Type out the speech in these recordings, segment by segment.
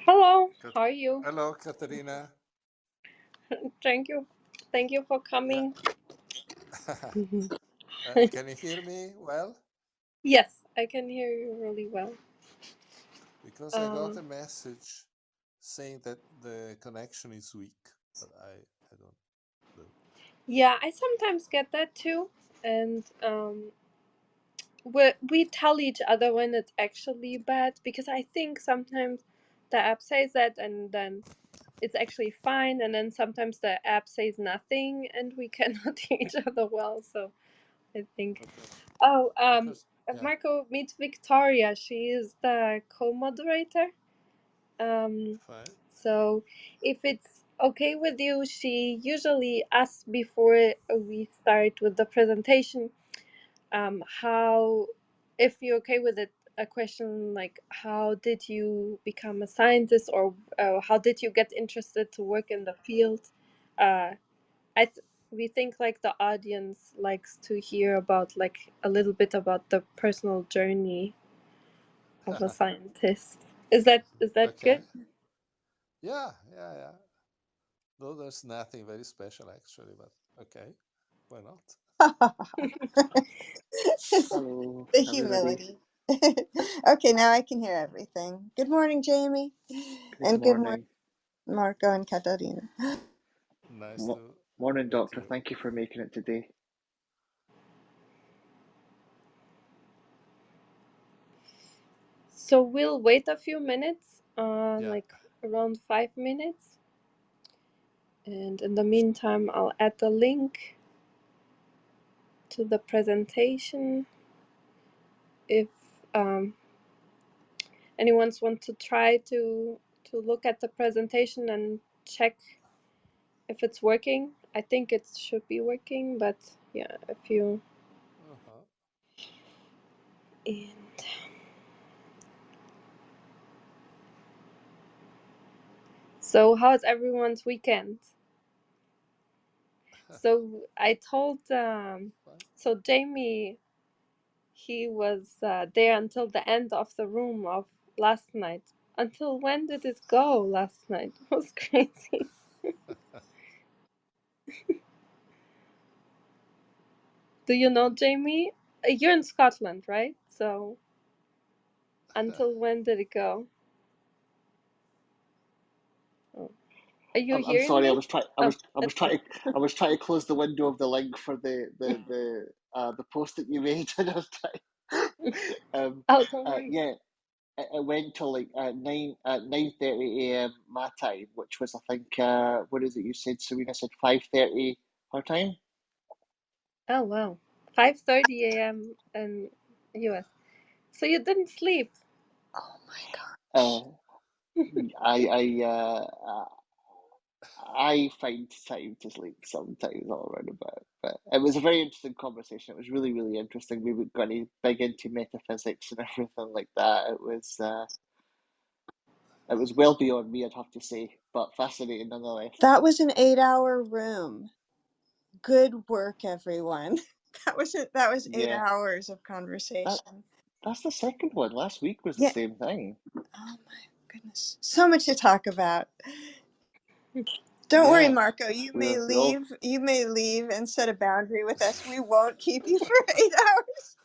Hello, Kat- how are you? Hello, Katerina. Thank you. Thank you for Yeah. coming. Mhm. Can you hear me well? Yes, I can hear you really well. Because I got a Um, message saying that the connection is weak, but I don't know. yeah, I sometimes get that too, and we tell each other when it's actually bad because I think sometimes the app says that and then it's actually fine, and then sometimes the app says nothing and we cannot hear each other well. So I think. Okay. Oh, Because yeah. Marco meets Victoria. She is the co-moderator. Fine. So if it's okay with you, she usually asks before we start with the presentation, how, if you're okay with it, a question like, how did you become a scientist, or how did you get interested to work in the field? Uh, we think like the audience likes to hear about like a little bit about the personal journey of a scientist. Is that Okay. good? Yeah. No, there's nothing very special actually, but okay. Why not? Hello, The everybody. humility. Okay, now I can hear everything. Good morning, Jamie. Good And good morning, morning. Marco and Katarina. Nice to Morning, meet Doctor. you. Thank you for making it today. So we'll wait a few minutes, Yeah. like around 5 minutes. And in the meantime, I'll add the link to the presentation. If anyone wants to try to look at the presentation and check if it's working, I think it should be working. But yeah, if you Uh-huh. and so, how's everyone's weekend? So I told Fine. so Jamie, he was there until the end of the room of last night. Until when did it go last night? It was crazy. Do you know Jamie? You're in Scotland, right? So until when did it go? Oh. Are you I'm hearing sorry. I me? was trying. Oh, Was that's trying. good. I was trying to close the window of the link for the post that you made, and I was trying. Oh, don't worry. Yeah. It went till like 9:30 a.m. my time, which was I think what is it you said? Serena said 5:30 her time. Oh wow, 5:30 a.m. in US. So you didn't sleep? Oh my Uh, gosh. I find time to sleep sometimes all around about. But it was a very interesting conversation. It was really, really interesting. We got big into metaphysics and everything like that. It was well beyond me, I'd have to say, but fascinating nonetheless. That was an 8-hour room. Good work, everyone. That was eight Yeah, hours of that conversation. that's the second one. Last week was the Yeah. same thing. Oh my goodness. So much to talk about. Don't worry, Yeah, Marco. You we may were we all. leave. You may leave and set a boundary with us. We won't keep you for 8 hours.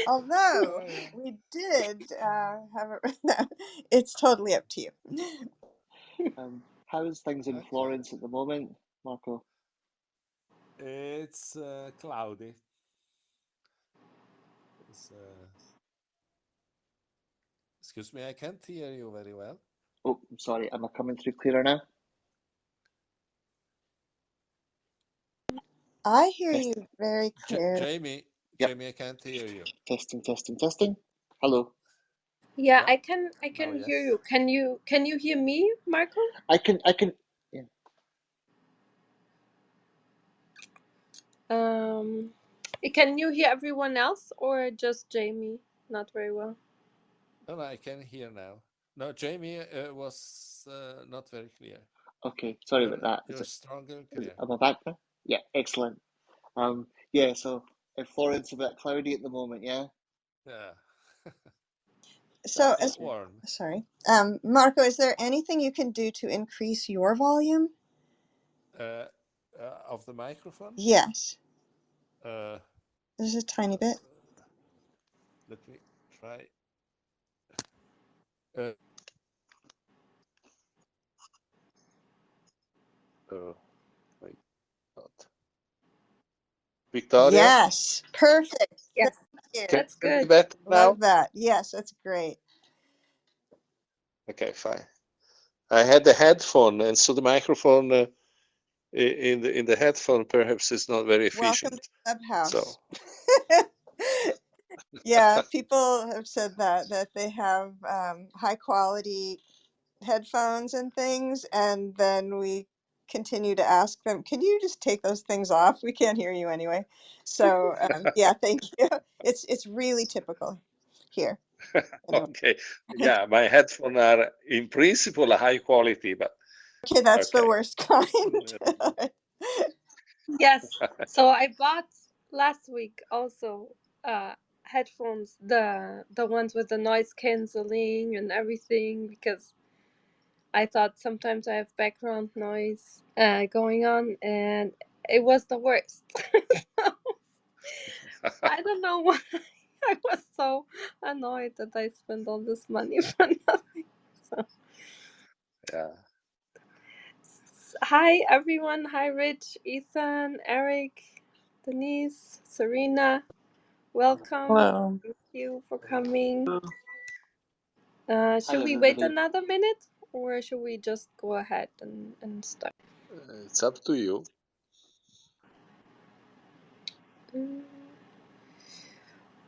Although Yeah, yeah. we did have a, it's totally up to you. How's things in Okay. Florence at the moment, Marco? It's cloudy. It's, excuse me, I can't hear you very well. Oh, I'm sorry. Am I coming through clearer now? I hear Test. you very clearly. Jamie, Yep. Jamie, I can't hear you. Testing. Hello. Yeah, Yeah, I can now hear yes. you. Can you hear me, Marco? I can. Yeah. Um, can you hear everyone else or just Jamie? Not very well. No, I can hear now. No, Jamie was not very clear. Okay. Sorry about that. You're stronger and clear. Am I back now? Yeah. Excellent. Yeah. So in Florence, a bit cloudy at the moment. Yeah. Yeah. So, Not worn. sorry, Marco, is there anything you can do to increase your volume? Of the microphone? Yes. Uh, Just a tiny bit. Let me try. Oh my God. Victoria? Yes, perfect. Yes, Thank you. that's Can it be good. better now? Love that. Yes, that's great. Okay, fine. I had the headphone, and so the microphone in the headphone perhaps is not very Welcome efficient. to Clubhouse. So yeah, people have said that they have high quality headphones and things, and then we continue to ask them, can you just take those things off? We can't hear you anyway. So yeah, thank you. It's really typical here. Anyway. okay, yeah, my headphones are in principle high quality, but Okay, that's the okay. worst kind. Yes. So I bought last week also headphones, the ones with the noise cancelling and everything, because I thought sometimes I have background noise going on, and it was the worst. I don't know why. I was so annoyed that I spent all this money for nothing. So. Yeah. Hi everyone. Hi Rich, Ethan, Eric, Denise, Serena. Welcome. Hello. Thank you for coming. Should Hello, we wait everybody. another minute, or should we just go ahead and start? It's up to you.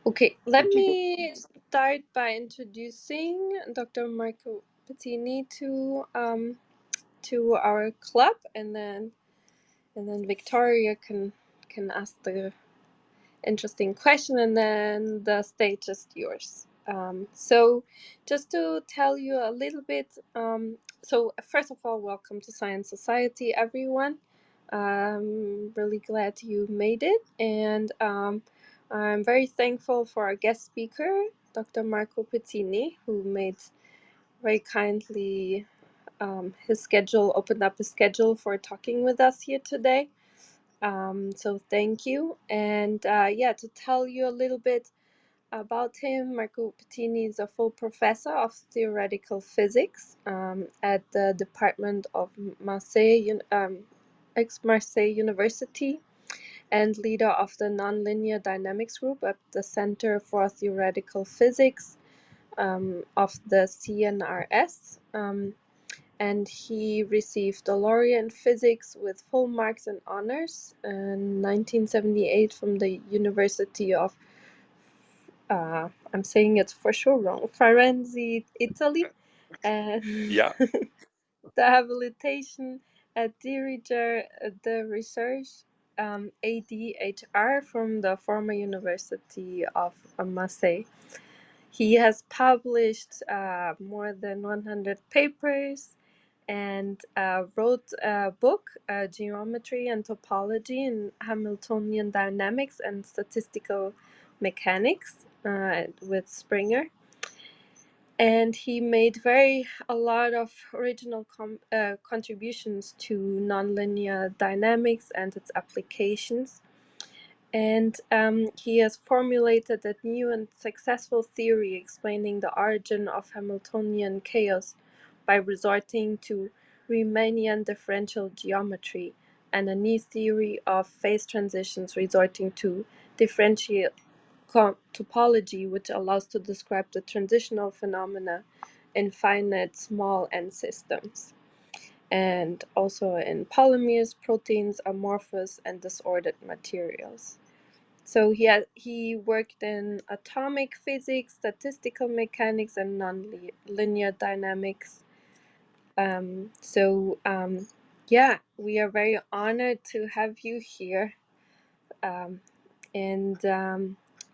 Okay, let Would you me start by introducing Dr. Marco Pettini to our club, and then Victoria can ask the interesting question, and then the stage is yours. So just to tell you a little bit, so first of all, welcome to Science Society, everyone. Really glad you made it, and I'm very thankful for our guest speaker, Dr. Marco Pettini, who made very kindly opened up his schedule for talking with us here today. So thank you. And yeah, to tell you a little bit about him, Marco Pettini is a full professor of theoretical physics at the Department of Aix-Marseille University, and leader of the Nonlinear Dynamics Group at the Center for Theoretical Physics of the CNRS. And he received a laureate in physics with full marks and honors in 1978 from the University of, I'm saying it for sure wrong, Firenze, Italy, and Yeah. the habilitation at Diriger de Recherche ADHR from the former University of Marseille. He has published more than 100 papers and wrote a book, Geometry and Topology in Hamiltonian Dynamics and Statistical Mechanics with Springer. And he made a lot of original contributions to nonlinear dynamics and its applications. And he has formulated a new and successful theory explaining the origin of Hamiltonian chaos by resorting to Riemannian differential geometry, and a new theory of phase transitions resorting to differential topology, which allows to describe the transitional phenomena in finite small n systems, and also in polymers, proteins, amorphous, and disordered materials. So he worked in atomic physics, statistical mechanics, and nonlinear dynamics. Yeah, we are very honored to have you here.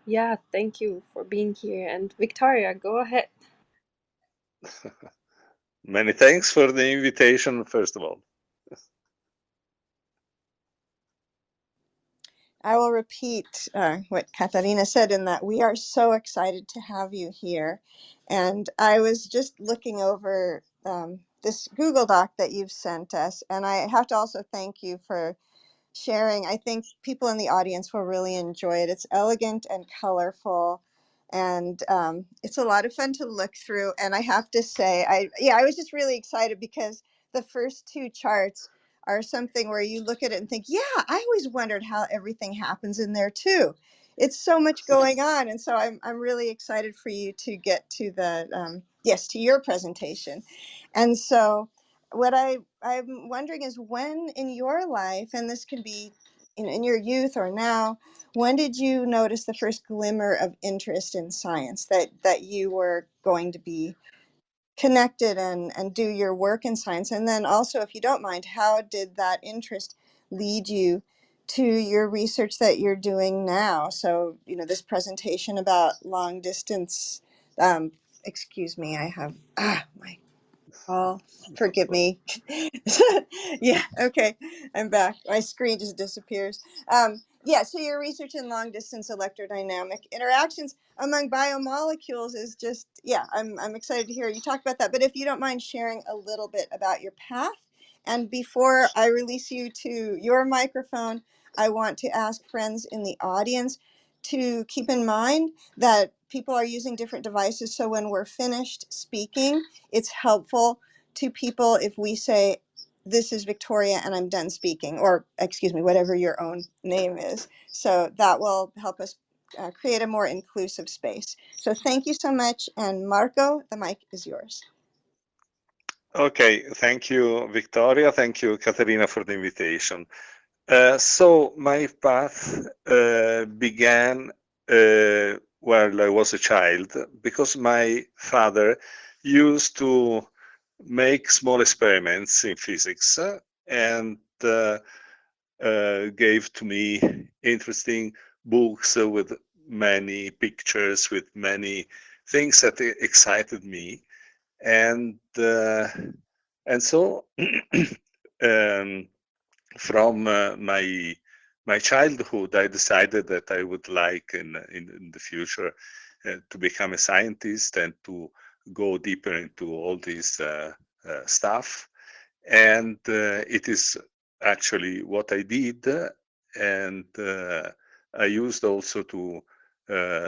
Yeah, thank you for being here. And Victoria, go ahead. Many thanks for the invitation, first of all. I will repeat what Katarina said in that we are so excited to have you here. And I was just looking over this Google Doc that you've sent us, and I have to also thank you for sharing. I think people in the audience will really enjoy it. It's elegant and colorful, and it's a lot of fun to look through. And I have to say, I was just really excited because the first two charts are something where you look at it and think, yeah, I always wondered how everything happens in there too. It's so much going on, and so I'm really excited for you to get to the to your presentation. And so what I'm wondering is, when in your life, and this can be in your youth or now, when did you notice the first glimmer of interest in science, that you were going to be connected and do your work in science? And then also, if you don't mind, how did that interest lead you to your research that you're doing now? So, this presentation about long distance, excuse me, I have, my Oh, forgive me. Yeah, okay, I'm back. My screen just disappears. So your research in long distance electrodynamic interactions among biomolecules is just, I'm excited to hear you talk about that. But if you don't mind sharing a little bit about your path. And before I release you to your microphone, I want to ask friends in the audience to keep in mind that people are using different devices. So when we're finished speaking, it's helpful to people if we say, "This is Victoria and I'm done speaking," or excuse me, whatever your own name is. So that will help us create a more inclusive space. So thank you so much. And Marco, the mic is yours. Okay, thank you, Victoria. Thank you, Katerina, for the invitation. So my path began while I was a child, because my father used to make small experiments in physics and gave to me interesting books with many pictures, with many things that excited me. And so from my childhood, I decided that I would like in the future to become a scientist and to go deeper into all this stuff. And it is actually what I did. And I used also to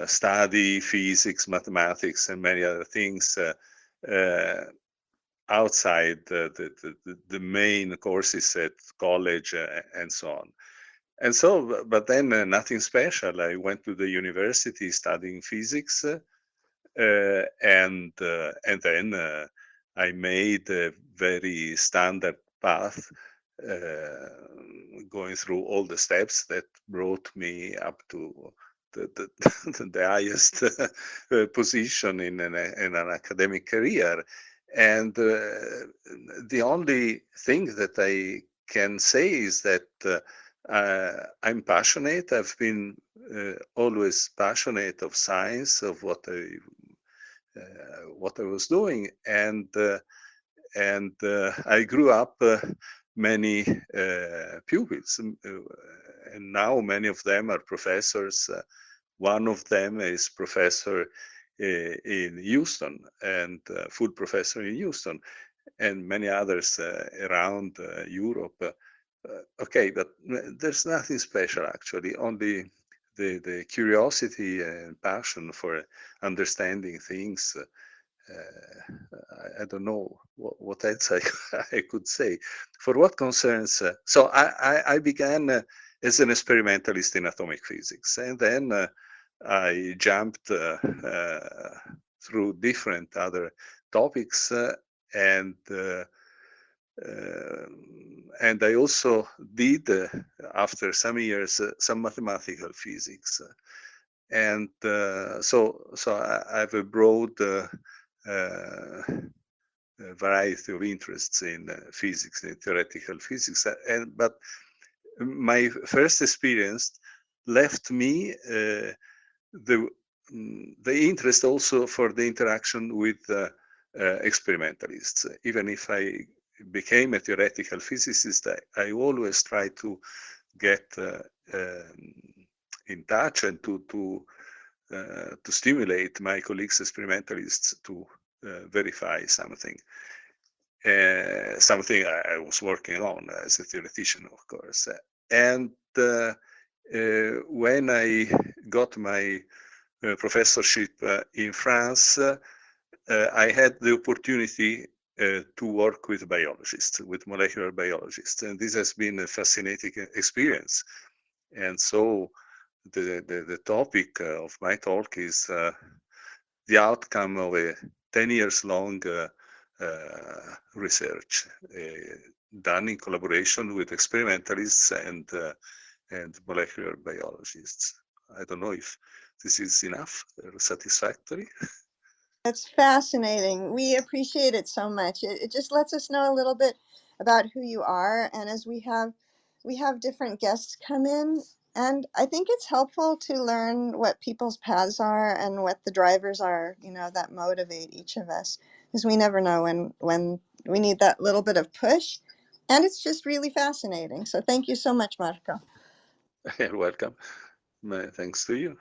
study physics, mathematics, and many other things outside the main courses at college and so on. And so, but then nothing special. I went to the university studying physics, and then I made a very standard path, going through all the steps that brought me up to the highest position in an academic career. And the only thing that I can say is that I'm passionate. I've been always passionate of science, of what I was doing, and I grew up many pupils, and now many of them are professors. One of them is professor in Houston, and full professor in Houston, and many others around Europe. Okay, but there's nothing special actually, only the curiosity and passion for understanding things. I don't know what else I could say. For what concerns, so I began as an experimentalist in atomic physics, and then I jumped through different other topics, and I also did, after some years, some mathematical physics. And so I have a broad variety of interests in physics, in theoretical physics. But my first experience left me the interest also for the interaction with experimentalists. Even if I became a theoretical physicist, I always try to get in touch and to stimulate my colleagues experimentalists to verify something. Something I was working on as a theoretician, of course. And when I got my professorship in France, I had the opportunity to work with biologists, with molecular biologists, and this has been a fascinating experience. And so the topic of my talk is the outcome of a 10 years long research done in collaboration with experimentalists and molecular biologists. I don't know if this is enough or satisfactory. That's fascinating. We appreciate it so much. It just lets us know a little bit about who you are. And as we have different guests come in, and I think it's helpful to learn what people's paths are and what the drivers are, that motivate each of us, because we never know when we need that little bit of push. And it's just really fascinating. So thank you so much, Marco. You're welcome. Thanks to you.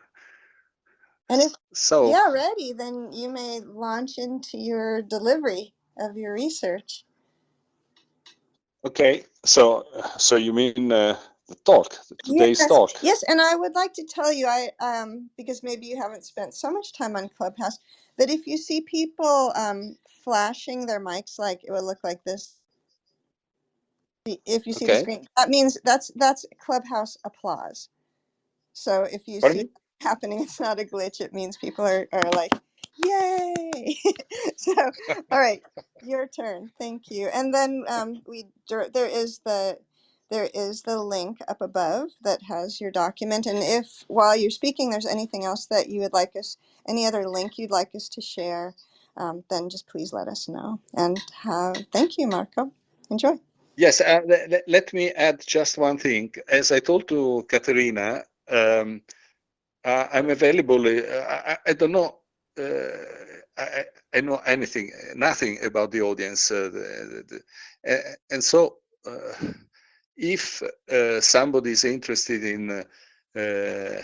And if so you're ready, then you may launch into your delivery of your research. Okay, so you mean the talk, today's talk? Yes, and I would like to tell you, because maybe you haven't spent so much time on Clubhouse, that if you see people flashing their mics, like it would look like this. If you see the screen, that means that's Clubhouse applause. So if you see that happening, it's not a glitch. It means people are like, yay! So, all right, your turn. Thank you. And then there is the link up above that has your document. And if while you're speaking, there's anything else that you would like us, any other link you'd like us to share, then just please let us know. And thank you, Marco. Enjoy. Yes, let me add just one thing. As I told to Caterina, I'm available. I don't know. I know nothing about the audience, and so if somebody is interested in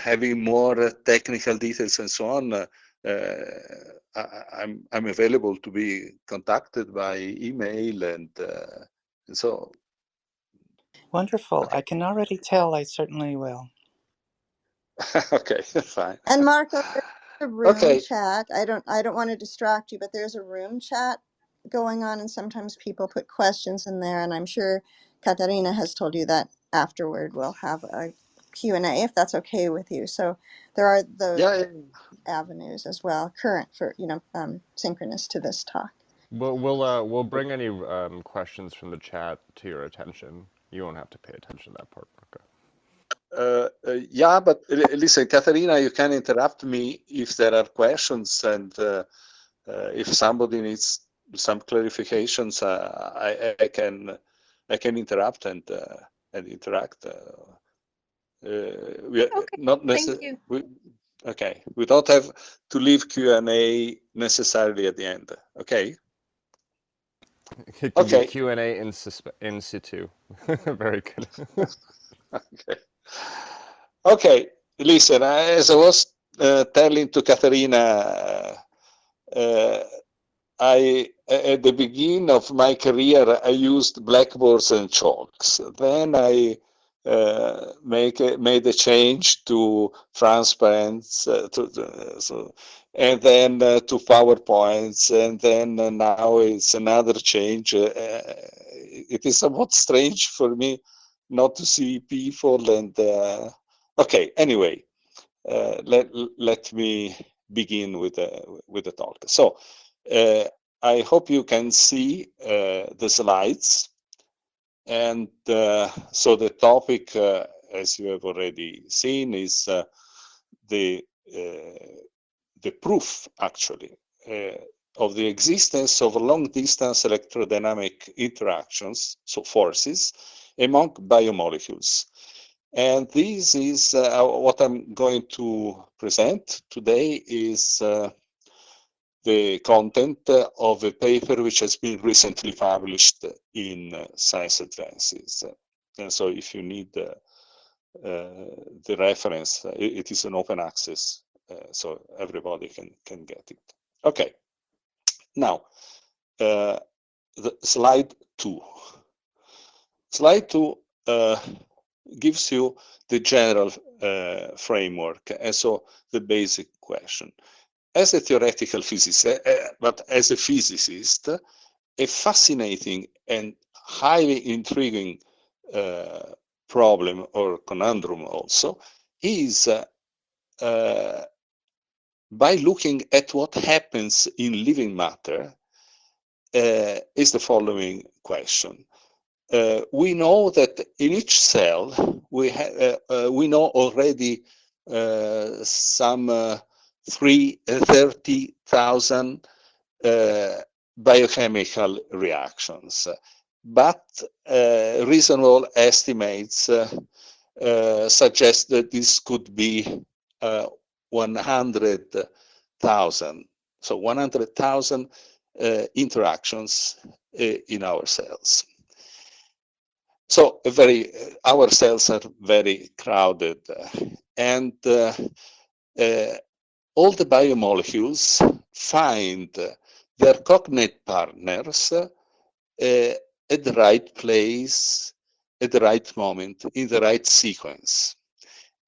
having more technical details and so on, I'm available to be contacted by email and so. Wonderful. Okay. I can already tell I certainly will. Okay, fine. And Marco, there's a room chat. I don't want to distract you, but there's a room chat going on, and sometimes people put questions in there, and I'm sure Caterina has told you that afterward we'll have a Q&A if that's okay with you. So there are those avenues as well, current for synchronous to this talk. We'll bring any questions from the chat to your attention. You won't have to pay attention to that part, Marco. Yeah, but listen, Caterina, you can interrupt me if there are questions, and if somebody needs some clarifications, I can interrupt and interact. We are not necessarily. Okay, we don't have to leave Q&A necessarily at the end. Okay. It can be Q&A in situ. Very good. Okay. Listen, as I was telling to Caterina, at the beginning of my career, I used blackboards and chalks. Then I made a change to transparents, and then to PowerPoints, and then now it's another change. It is somewhat strange for me not to see people. And okay, anyway, let me begin with the talk. So I hope you can see the slides. And so the topic, as you have already seen, is the proof, actually, of the existence of long-distance electrodynamic interactions, so forces, among biomolecules. And this is what I'm going to present today is the content of a paper which has been recently published in Science Advances. And so if you need the reference. It is an open access, so everybody can get it. Okay. Now, the slide 2. Slide 2 gives you the general framework, and so the basic question. As a theoretical physicist, but as a physicist, a fascinating and highly intriguing problem or conundrum also is by looking at what happens in living matter is the following question. We know that in each cell we know already some 30,000 biochemical reactions, but reasonable estimates suggest that this could be 100,000. So 100,000 interactions in our cells. So our cells are very crowded, and all the biomolecules find their cognate partners at the right place, at the right moment, in the right sequence.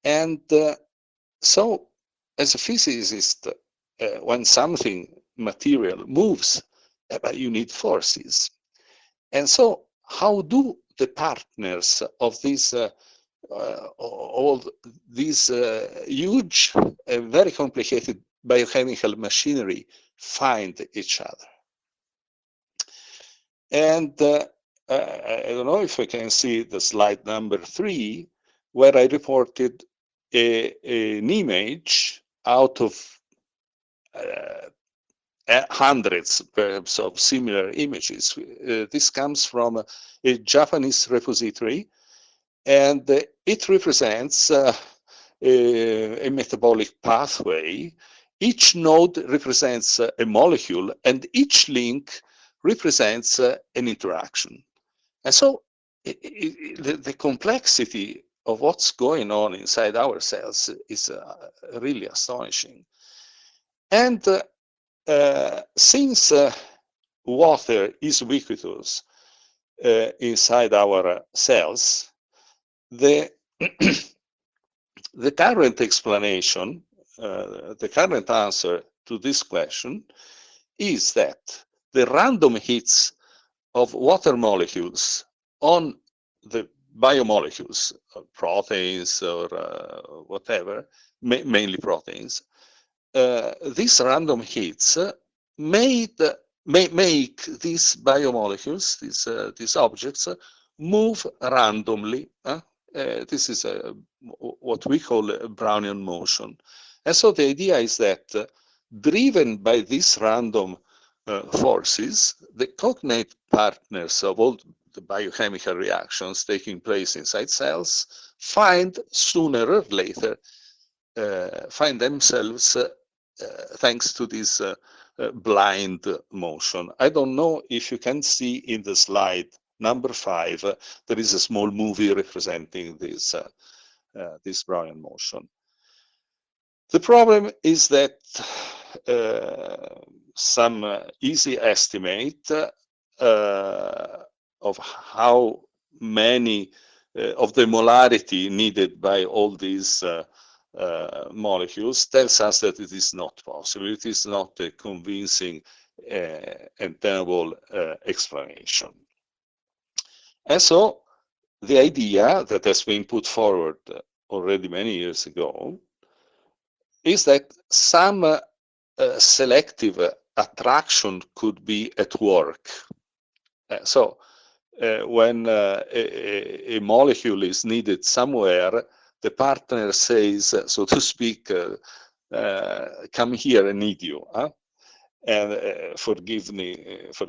And so, as a physicist, when something material moves, you need forces. And so, how do the partners of these all these huge, very complicated biochemical machinery find each other? And I don't know if I can see the slide number 3, where I reported an image out of hundreds, perhaps, of similar images. This comes from a Japanese repository, and it represents a metabolic pathway. Each node represents a molecule, and each link represents an interaction. And so the complexity of what's going on inside our cells is really astonishing. And since water is ubiquitous inside our cells, the current explanation, the current answer to this question is that the random hits of water molecules on the biomolecules, proteins or whatever, mainly proteins, these random hits make these biomolecules, these objects, move randomly. This is what we call a Brownian motion. And so the idea is that driven by these random forces, the cognate partners of all the biochemical reactions taking place inside cells find sooner or later, find themselves thanks to this blind motion. I don't know if you can see in the slide number 5, there is a small movie representing this, this Brownian motion. The problem is that some easy estimate of how many of the molarity needed by all these molecules tells us that it is not possible. It is not a convincing and tenable explanation. And so the idea that has been put forward already many years ago is that some selective attraction could be at work. So when a molecule is needed somewhere, the partner says, so to speak, come here, I need you. Huh? And forgive me for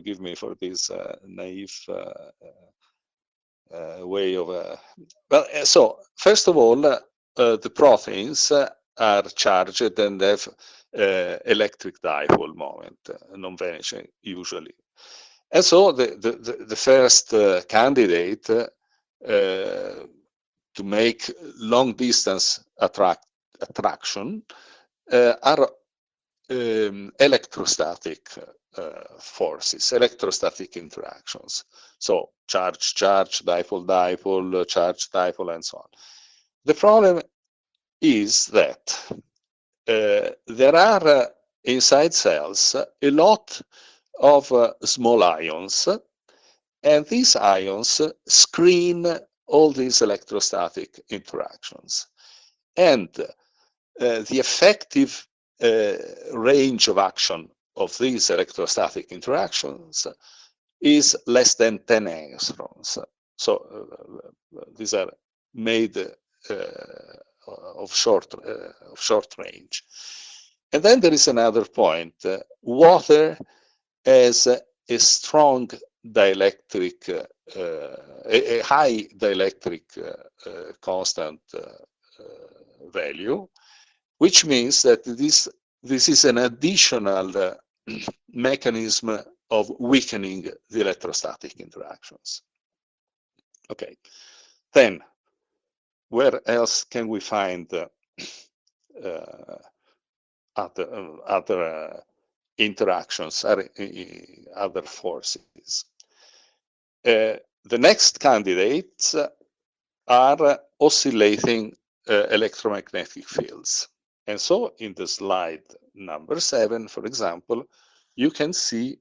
this naive way of. Well, so first of all, the proteins are charged and have electric dipole moment, non-vanishing usually. And so the first candidate make long distance attraction are electrostatic forces, electrostatic interactions. So charge, dipole, dipole, charge, dipole, and so on. The problem is that there are inside cells a lot of small ions, and these ions screen all these electrostatic interactions. And the effective range of action of these electrostatic interactions is less than 10 angstroms. So these are made of short range. And then there is another point. Water has a strong dielectric, a high dielectric constant value, which means that this is an additional mechanism of weakening the electrostatic interactions. Okay, then where else can we find other interactions, other forces? The next candidates are oscillating electromagnetic fields. And so in the slide number 7, for example, you can see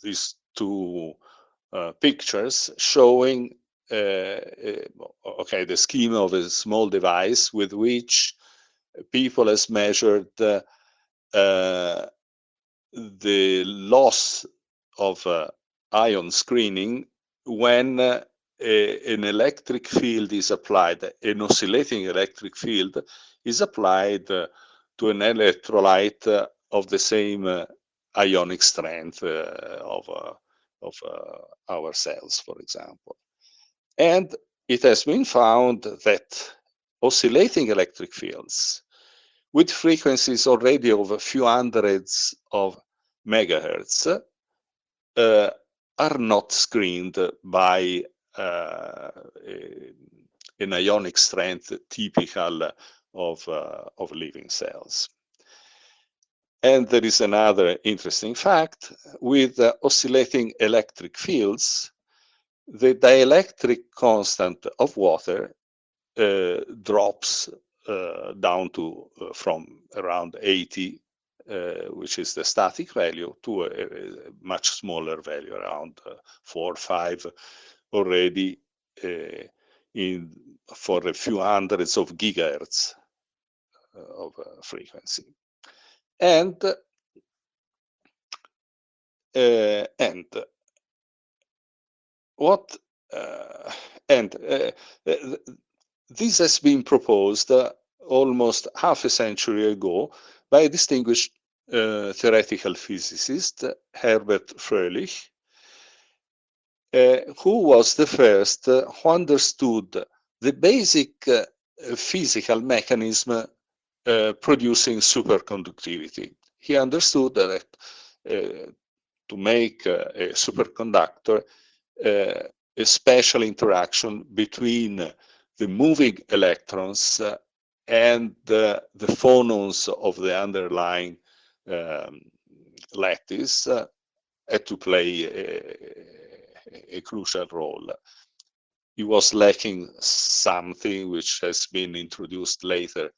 these two pictures showing okay, the scheme of a small device with which people has measured the loss of ion screening when an electric field is applied, an oscillating electric field is applied to an electrolyte of the same ionic strength of our cells, for example. And it has been found that oscillating electric fields with frequencies already of a few hundreds of megahertz are not screened by an ionic strength typical of living cells. And there is another interesting fact. With oscillating electric fields, the dielectric constant of water drops down to from around 80, which is the static value, to a much smaller value, around 4 or 5, already for a few hundreds of gigahertz of frequency. And what this has been proposed almost half a century ago by a distinguished theoretical physicist, Herbert Fröhlich, who was the first who understood the basic physical mechanism producing superconductivity. He understood that to make a superconductor, a special interaction between the moving electrons and the phonons of the underlying lattice had to play a crucial role. He was lacking something which has been introduced later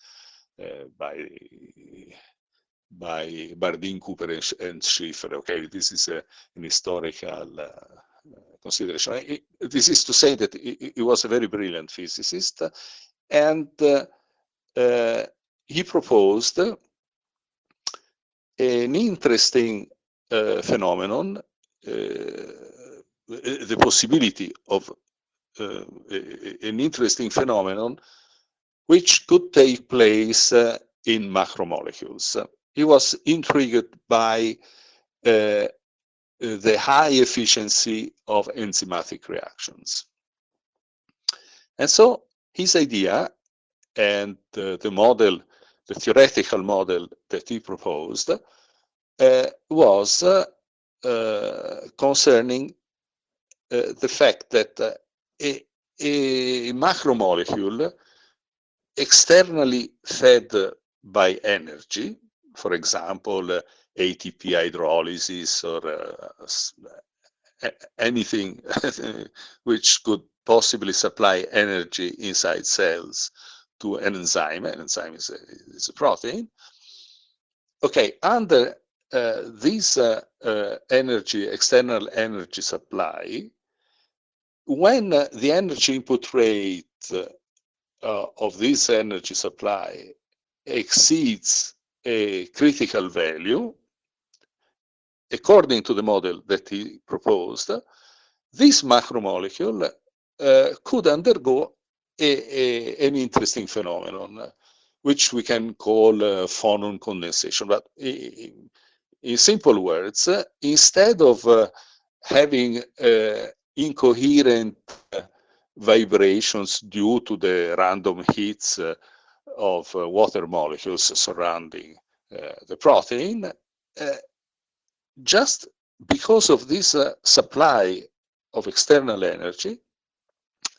by Bardeen, Cooper, and Schiffer. Okay, this is an historical consideration. This is to say that he was a very brilliant physicist, and he proposed an interesting phenomenon, the possibility of an interesting phenomenon which could take place in macromolecules. He was intrigued by the high efficiency of enzymatic reactions. And so his idea and the model, the theoretical model that he proposed was concerning the fact that a macromolecule externally fed by energy, for example, ATP hydrolysis or anything which could possibly supply energy inside cells to an enzyme. An enzyme is a protein. Okay, under this external energy supply, when the energy input rate of this energy supply exceeds a critical value, according to the model that he proposed, this macromolecule could undergo an interesting phenomenon, which we can call phonon condensation. But in simple words, instead of having incoherent vibrations due to the random hits of water molecules surrounding the protein, just because of this supply of external energy,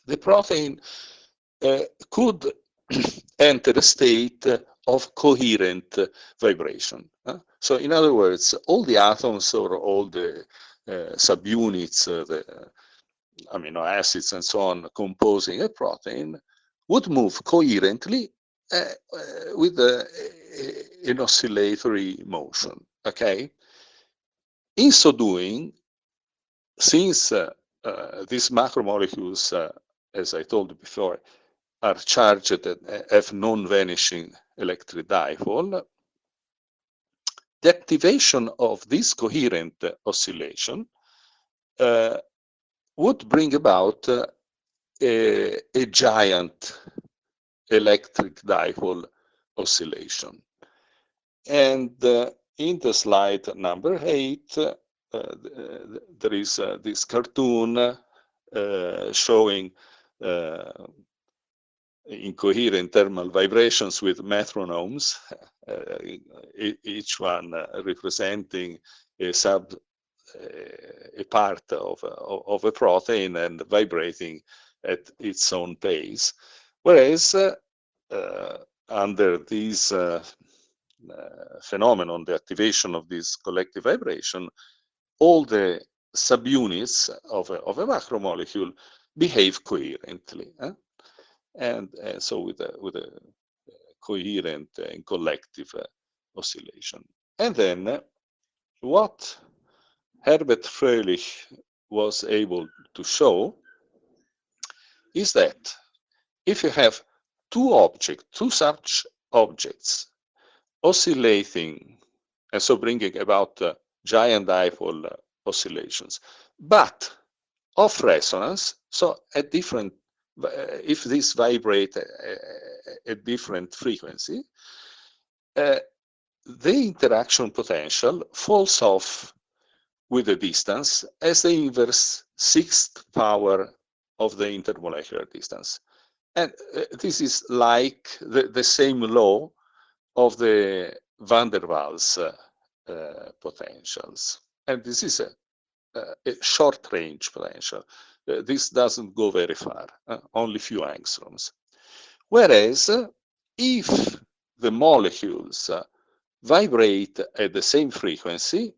the protein could enter a state of coherent vibration. So in other words, all the atoms or all the subunits, the amino acids and so on composing a protein would move coherently with an oscillatory motion, okay? In so doing, since these macromolecules, as I told you before, are charged and have non-vanishing electric dipole, the activation of this coherent oscillation would bring about a giant electric dipole oscillation. And in the slide number 8, there is this cartoon showing incoherent thermal vibrations with metronomes, each one representing a part of a protein and vibrating at its own pace. Whereas under this phenomenon, the activation of this collective vibration, all the subunits of a macromolecule behave coherently. And so with a coherent and collective oscillation. And then what Herbert Fröhlich was able to show is that if you have two such objects oscillating, and so bringing about giant dipole oscillations, but of resonance, so at different, if these vibrate at different frequency, the interaction potential falls off with the distance as the inverse sixth power of the intermolecular distance. And this is like the same law of the van der Waals potentials. And this is a short range potential. This doesn't go very far, only few angstroms. Whereas if the molecules vibrate at the same frequency,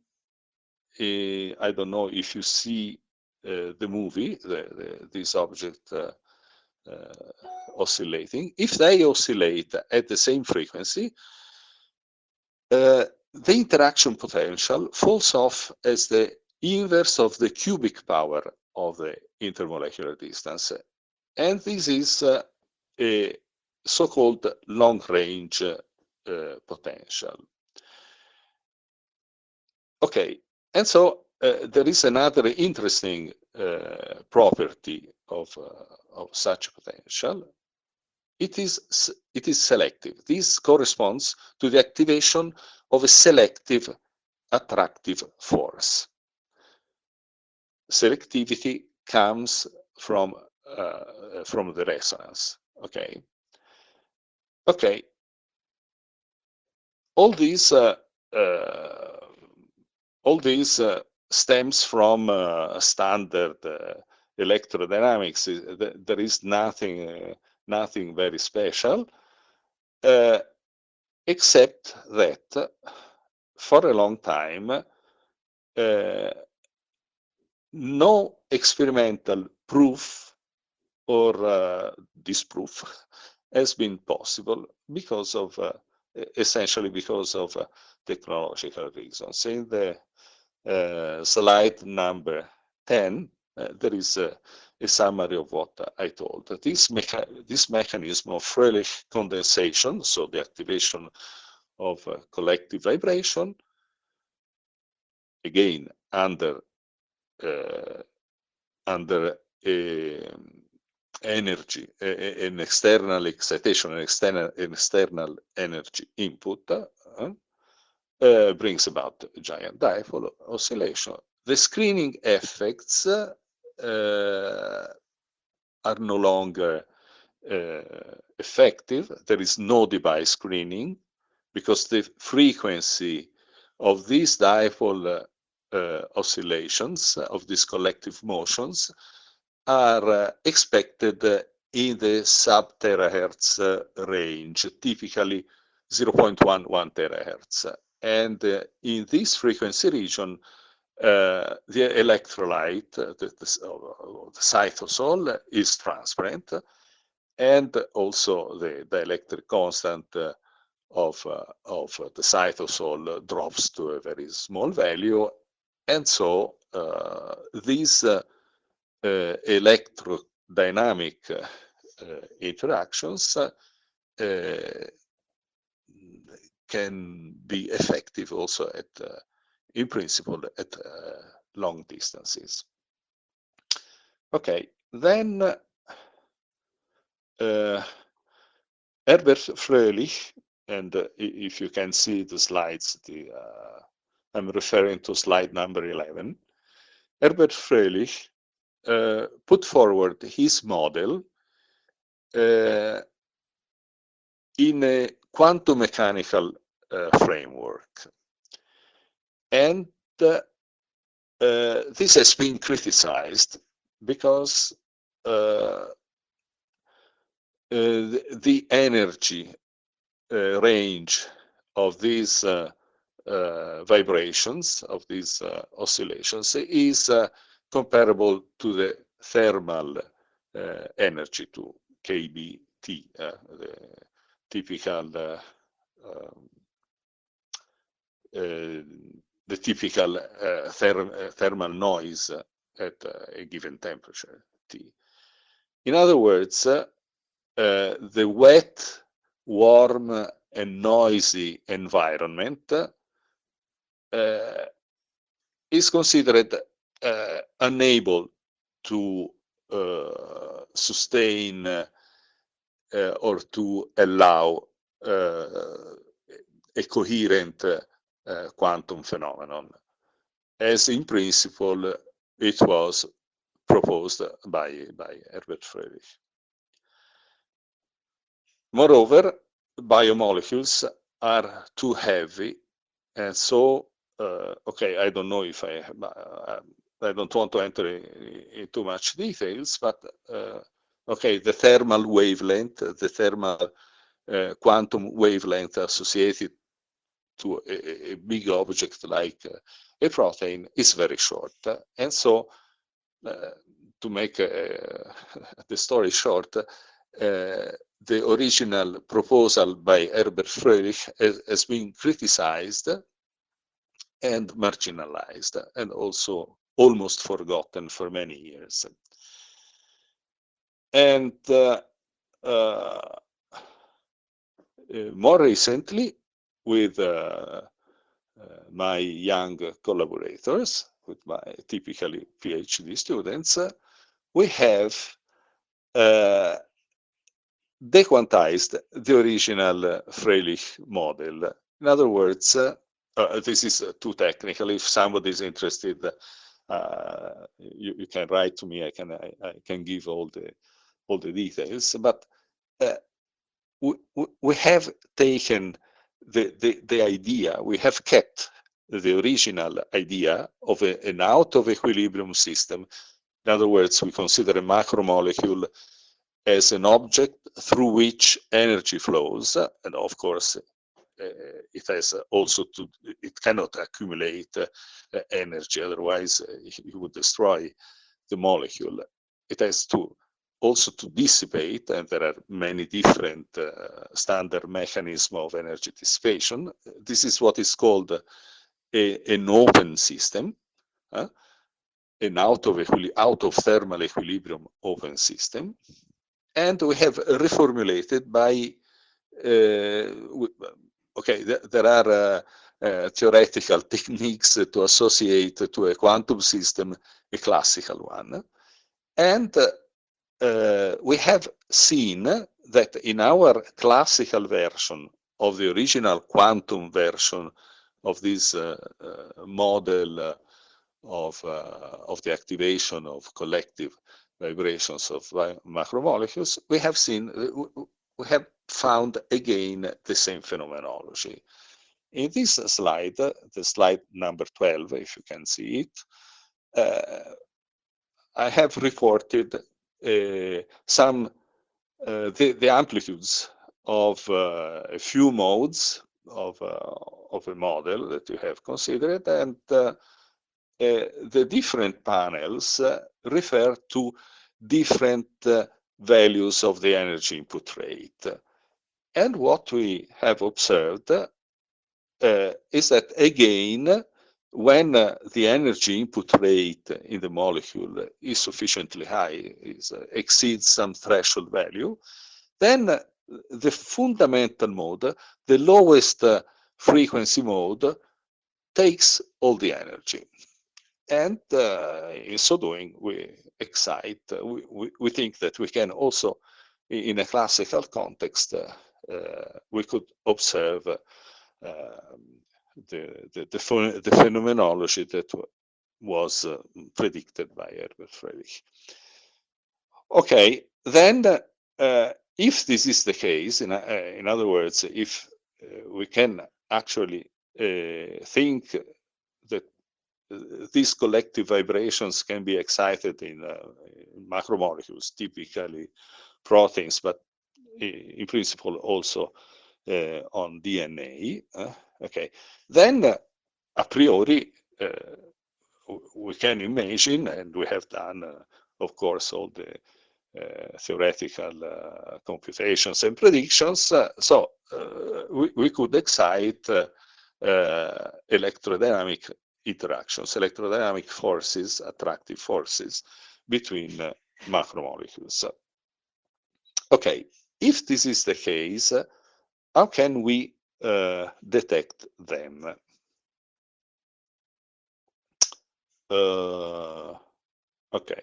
I don't know if you see the movie, this object oscillating. If they oscillate at the same frequency, the interaction potential falls off as the inverse of the cubic power of the intermolecular distance. And this is a so-called long-range potential. Okay, and so there is another interesting property of such potential. It is selective. This corresponds to the activation of a selective attractive force. Selectivity comes from the resonance. Okay. Okay. All these stems from standard electrodynamics. There is nothing very special, except that for a long time no experimental proof or disproof has been possible because of essentially because of technological reasons. In the slide number 10, there is a summary of what I told. This mechanism of Freilich condensation, so the activation of collective vibration, again under energy, an external excitation, an external energy input, brings about a giant dipole oscillation. The screening effects are no longer effective. There is no device screening because the frequency of these dipole oscillations, of these collective motions, are expected in the sub-terahertz range, typically 0.11 terahertz. And in this frequency region, the electrolyte, the cytosol, is transparent, and also the electric constant of the cytosol drops to a very small value, and so these electrodynamic interactions can be effective also at, in principle, at long distances. Okay, then Herbert Freilich, and if you can see the slides, I'm referring to slide number 11. Herbert Freilich put forward his model in a quantum mechanical framework, and this has been criticized because the energy range of these vibrations, of these oscillations, is comparable to the thermal energy, to kBT, the typical thermal noise at a given temperature T. In other words, the wet, warm, and noisy environment is considered unable to sustain or to allow a coherent quantum phenomenon, as in principle it was proposed by Herbert Freilich. Moreover, biomolecules are too heavy, and so okay, I don't know if I don't want to enter in too much details, but okay, the thermal wavelength, the thermal quantum wavelength associated to a big object like a protein is very short, and so to make the story short, the original proposal by Herbert Freilich has been criticized and marginalized, and also almost forgotten for many years. And more recently, with my young collaborators, with my typically PhD students, we have dequantized the original Freilich model. In other words, this is too technical. If somebody is interested, you can write to me. I can give all the details. But we have taken the idea. We have kept the original idea of an out of equilibrium system. In other words, we consider a macromolecule as an object through which energy flows, and of course, it has also to, it cannot accumulate energy, otherwise it would destroy the molecule. It has to also to dissipate, and there are many different standard mechanisms of energy dissipation. This is what is called an open system, an out of thermal equilibrium open system. And we have reformulated by, okay, there are theoretical techniques to associate to a quantum system a classical one. And we have seen that in our classical version of the original quantum version of this model of the activation of collective vibrations of macromolecules, we have found again the same phenomenology. In this slide, the slide number 12, if you can see it, I have reported some the amplitudes of a few modes of a model that you have considered, and the different panels refer to different values of the energy input rate. And what we have observed is that again, when the energy input rate in the molecule is sufficiently high, exceeds some threshold value, then the fundamental mode, the lowest frequency mode, takes all the energy. And in so doing, we excite, we think that we can also, in a classical context, we could observe the phenomenology that was predicted by Herbert Friedrich. Okay, then if this is the case, in other words, if we can actually think that these collective vibrations can be excited in macromolecules, typically proteins, but in principle also on DNA. Okay, then a priori we can imagine, and we have done, of course, all the theoretical computations and predictions. So we could excite electrodynamic interactions, electrodynamic forces, attractive forces between macromolecules. Okay, if this is the case, how can we detect them? Okay,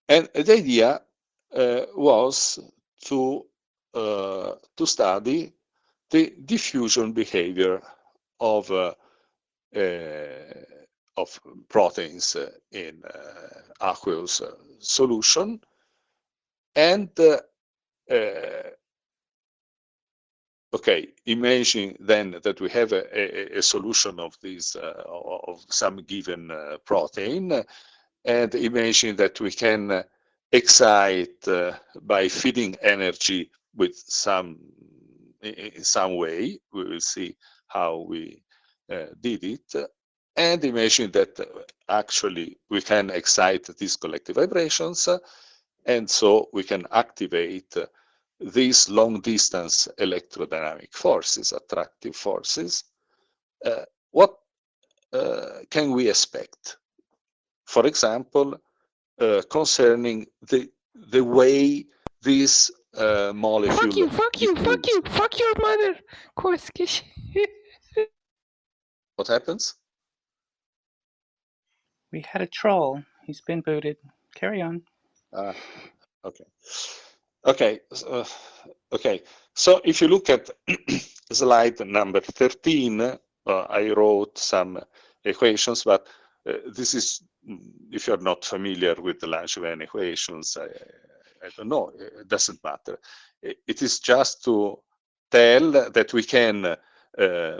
and the idea was to study the diffusion behavior of proteins in aqueous solution, and okay, imagine then that we have a solution of this of some given protein, and imagine that we can excite by feeding energy with in some way. We will see how we did it, and imagine that actually we can excite these collective vibrations, and so we can activate these long-distance electrodynamic forces, attractive forces. What can we expect? For example, concerning the way this molecule. Fuck your mother. What happens? We had a troll. He's been booted. Carry on. Okay. Okay. Okay. So if you look at slide number 13, I wrote some equations, but this is, if you're not familiar with the Langevin equations, I don't know, it doesn't matter. It is just to tell that we can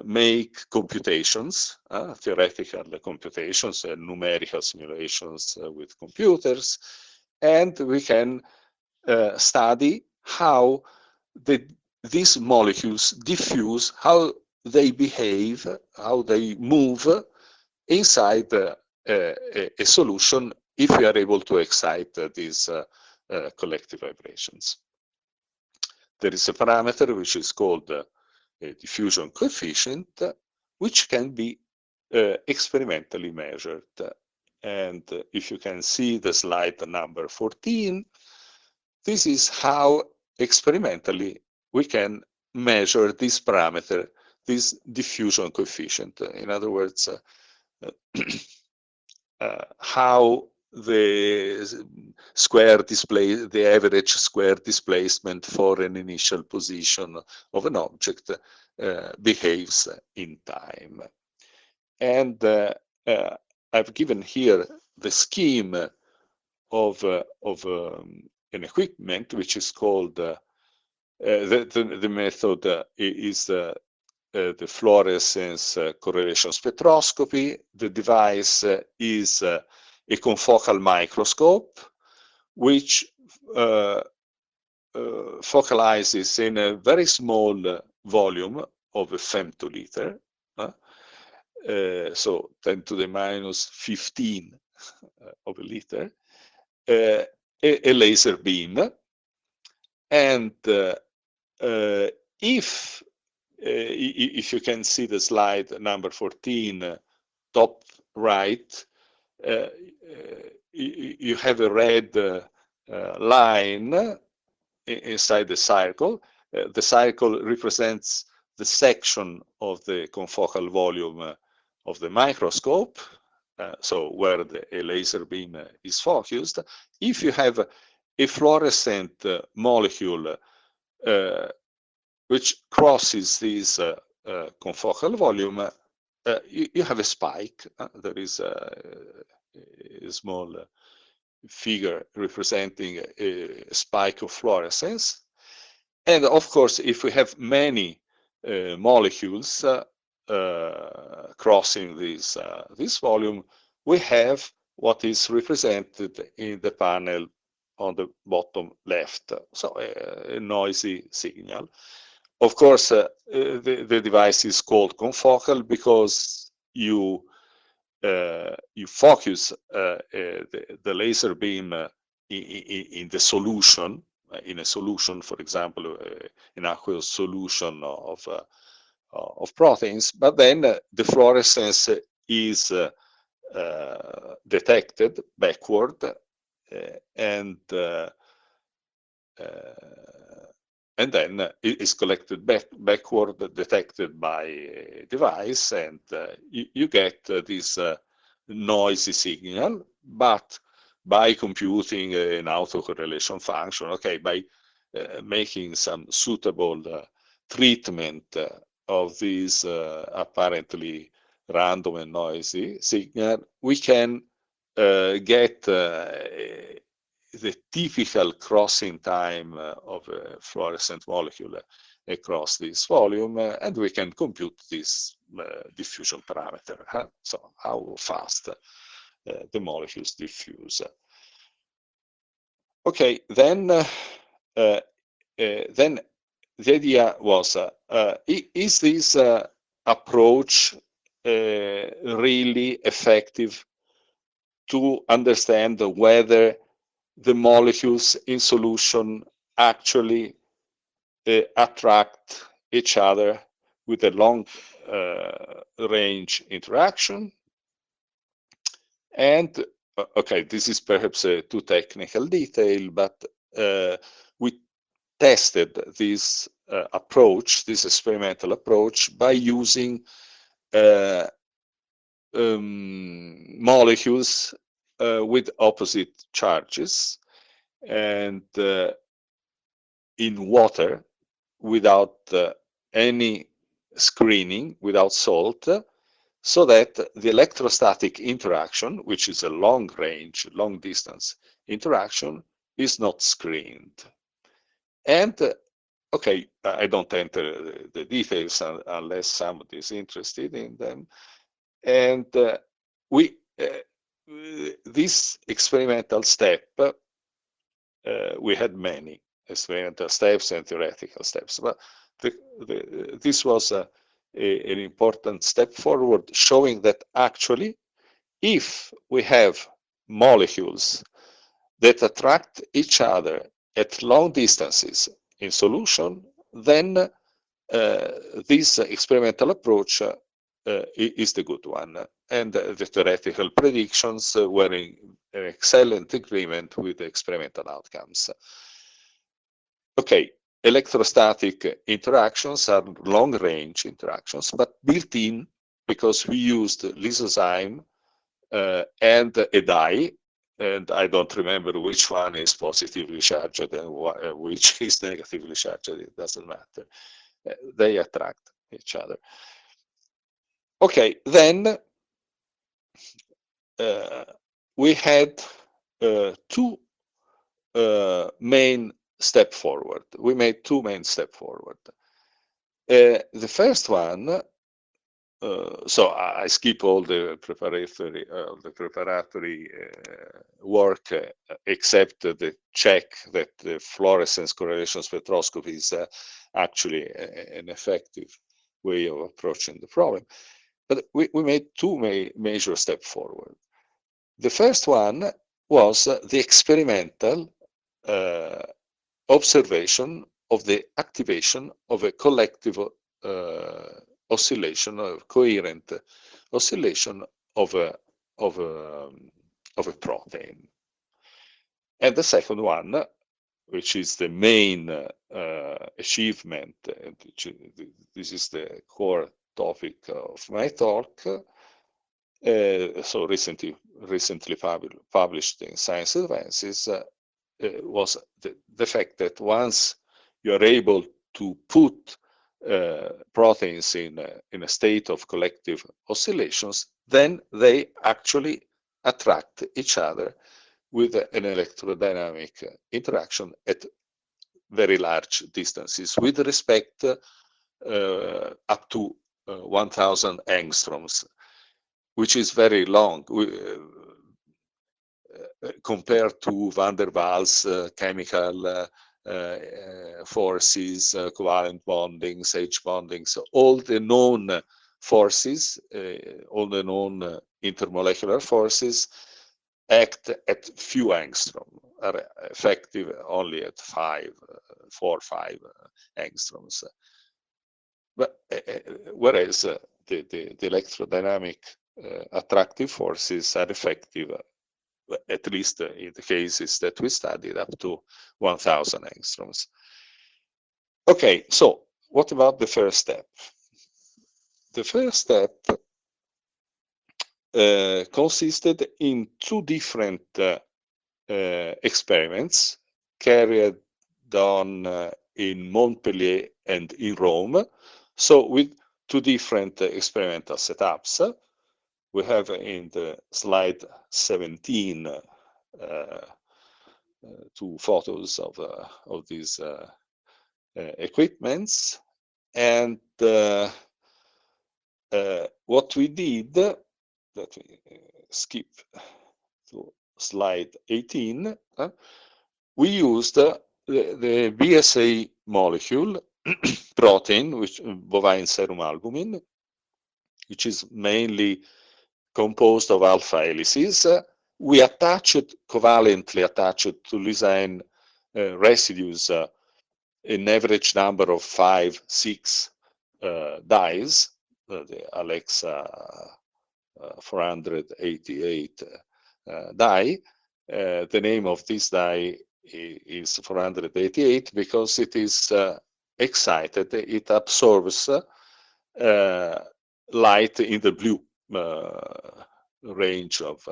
make computations, theoretical computations and numerical simulations with computers, and we can study how these molecules diffuse, how they behave, how they move inside a solution if we are able to excite these collective vibrations. There is a parameter which is called diffusion coefficient, which can be experimentally measured. And if you can see the slide number 14, this is how experimentally we can measure this parameter, this diffusion coefficient. In other words, how the average square displacement for an initial position of an object behaves in time. And I've given here the scheme of an equipment which is called the method is the fluorescence correlation spectroscopy. The device is a confocal microscope, which focalizes in a very small volume of a femtoliter, so 10 to the minus 15 of a liter, a laser beam. And if you can see the slide number 14, top right, you have a red line inside the circle. The circle represents the section of the confocal volume of the microscope, so where a laser beam is focused. If you have a fluorescent molecule which crosses this confocal volume, you have a spike. There is a small figure representing a spike of fluorescence. And of course, if we have many molecules crossing this volume, we have what is represented in the panel on the bottom left, so a noisy signal. Of course, the device is called confocal because you focus the laser beam in the solution, in a solution, for example, an aqueous solution of proteins, but then the fluorescence is detected backward, and then it is collected backward, detected by a device, and you get this noisy signal. But by computing an autocorrelation function, okay, by making some suitable treatment of this apparently random and noisy signal, we can get the typical crossing time of a fluorescent molecule across this volume, and we can compute this diffusion parameter, so how fast the molecules diffuse. Okay, then the idea was, is this approach really effective to understand whether the molecules in solution actually attract each other with a long range interaction? And okay, this is perhaps a too technical detail, but we tested this approach, this experimental approach, by using molecules with opposite charges, and in water without any screening, without salt, so that the electrostatic interaction, which is a long range, long distance interaction, is not screened. And Okay, I don't enter the details unless somebody is interested in them. And this experimental step, we had many experimental steps and theoretical steps, but this was an important step forward, showing that actually, if we have molecules that attract each other at long distances in solution, then this experimental approach is the good one. And the theoretical predictions were in excellent agreement with the experimental outcomes. Okay, electrostatic interactions are long-range interactions, but built in because we used lysozyme and a dye, and I don't remember which one is positively charged and which is negatively charged, it doesn't matter. They attract each other. Okay, then we had two main step forward. We made two main step forward. The first one, so I skip all the preparatory work, except the check that the fluorescence correlation spectroscopy is actually an effective way of approaching the problem. But we made two major steps forward. The first one was the experimental observation of the activation of a collective oscillation, of coherent oscillation of a protein. And the second one, which is the main achievement, this is the core topic of my talk, so recently published in Science Advances, was the fact that once you are able to put proteins in a state of collective oscillations, then they actually attract each other with an electrodynamic interaction at very large distances, with respect up to 1000 angstroms, which is very long compared to van der Waals chemical forces, covalent bondings, H bondings, all the known forces, all the known intermolecular forces act at few angstrom, are effective only at 4 or 5 angstroms. But whereas the electrodynamic attractive forces are effective, at least in the cases that we studied, up to 1000 angstroms. Okay, so what about the first step? The first step consisted in two different experiments carried on in Montpellier and in Rome. So with two different experimental setups. We have in the slide 17 two photos of these equipments, and what we did, let me skip to slide 18, we used the BSA molecule protein, which bovine serum albumin, which is mainly composed of alpha helices. We attached, covalently attached to lysine residues, an average number of 5, 6 dyes, the Alexa 488 dye. The name of this dye is 488 because it is excited, it absorbs light in the blue range of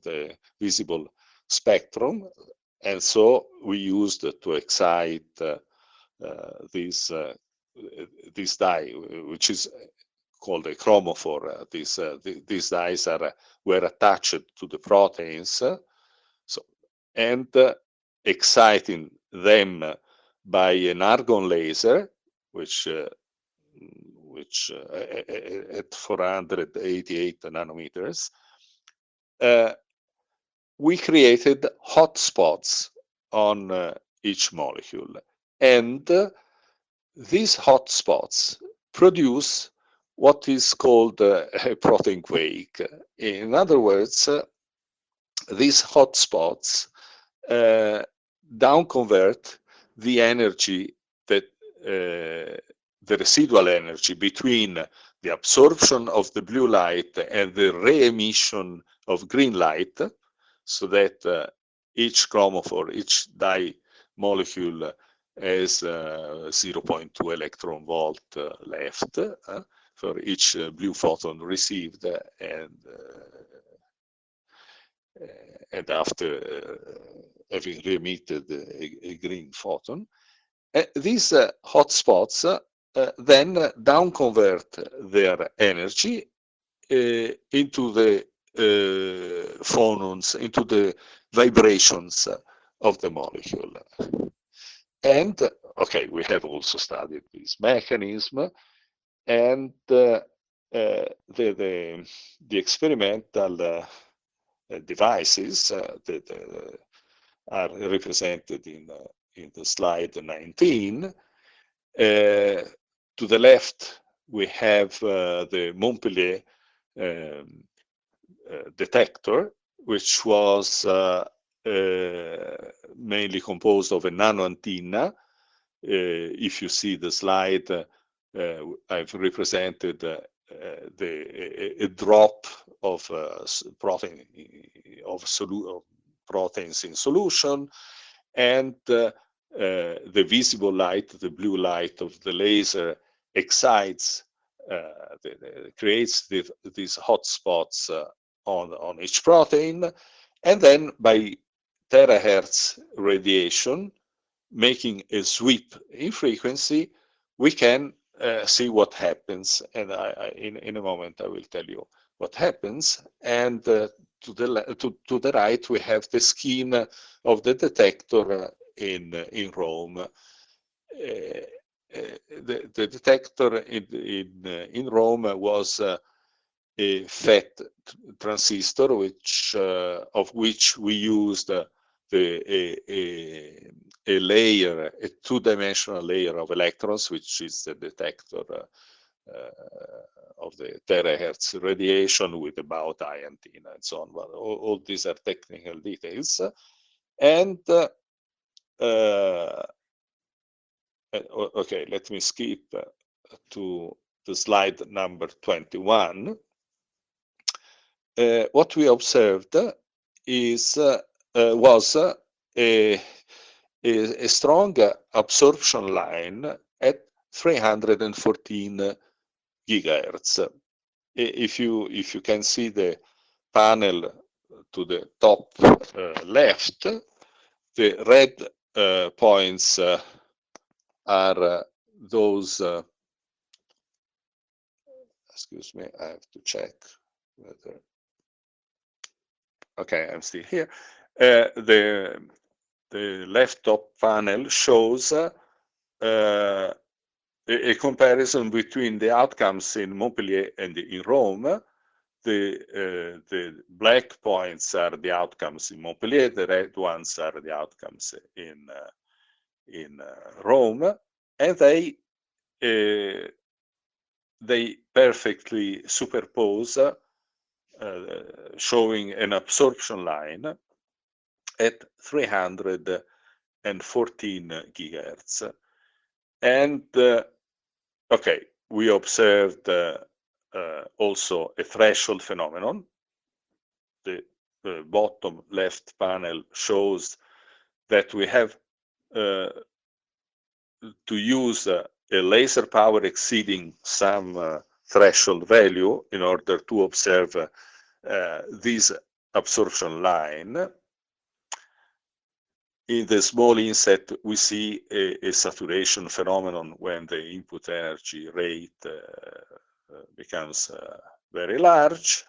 the visible spectrum, and so we used to excite this dye, which is called a chromophore. These dyes were attached to the proteins, so, and exciting them by an argon laser, which at 488 nanometers, we created hotspots on each molecule, and these hotspots produce what is called a protein quake. In other words, these hotspots down-convert the energy that the residual energy between the absorption of the blue light and the re-emission of green light, so that each chromophore, each dye molecule has 0.2 electron volt left for each blue photon received, and after having re-emitted a green photon. These hotspots then down-convert their energy into the phonons, into the vibrations of the molecule. And, okay, we have also studied this mechanism, and the experimental devices that are represented in the slide 19. To the left, we have the Montpellier detector, which was mainly composed of a nano antenna. If you see the slide, I've represented a drop of protein of proteins in solution, and the visible light, the blue light of the laser, excites, creates these hotspots on each protein, and then by terahertz radiation, making a sweep in frequency, we can see what happens. And in a moment, I will tell you what happens. And to the right, we have the scheme of the detector in Rome. The detector in Rome was a FET transistor, of which we used a layer, a two-dimensional layer of electrons, which is the detector of the terahertz radiation with the bow tie antenna and so on. But all these are technical details. And okay, let me skip to the slide number 21. What we observed is was a strong absorption line at 314 gigahertz. If you can see the panel to the top left, the red points are those. Excuse me, I have to check whether. Okay, I'm still here. The left top panel shows a comparison between the outcomes in Montpellier and in Rome. The black points are the outcomes in Montpellier. The red ones are the outcomes in Rome, and they perfectly superpose, showing an absorption line at 314 gigahertz. And okay, we observed also a threshold phenomenon. The bottom left panel shows that we have to use a laser power exceeding some threshold value in order to observe this absorption line. In the small inset, we see a saturation phenomenon when the input energy rate becomes very large.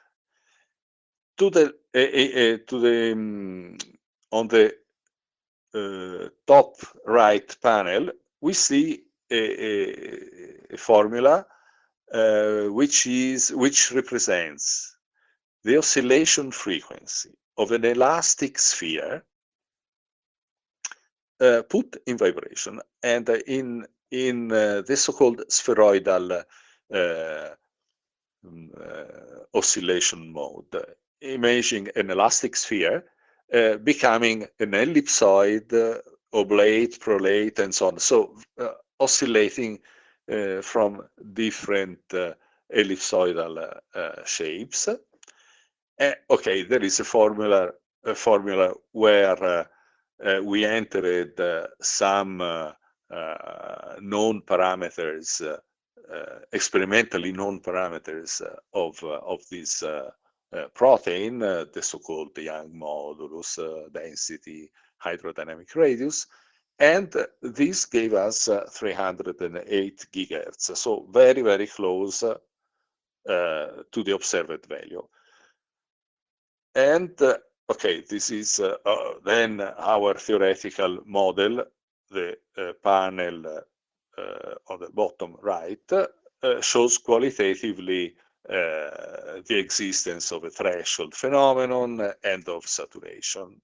On the top right panel, we see a formula which represents the oscillation frequency of an elastic sphere put in vibration, and in the so-called spheroidal oscillation mode, imaging an elastic sphere becoming an ellipsoid, oblate, prolate, and so on. So oscillating from different ellipsoidal shapes. Okay, there is a formula where we entered some known parameters, experimentally known parameters of this protein, the so-called Young modulus, density, hydrodynamic radius, and this gave us 308 gigahertz, so very, very close to the observed value. And okay, this is then our theoretical model, the panel on the bottom right shows qualitatively the existence of a threshold phenomenon and of saturation.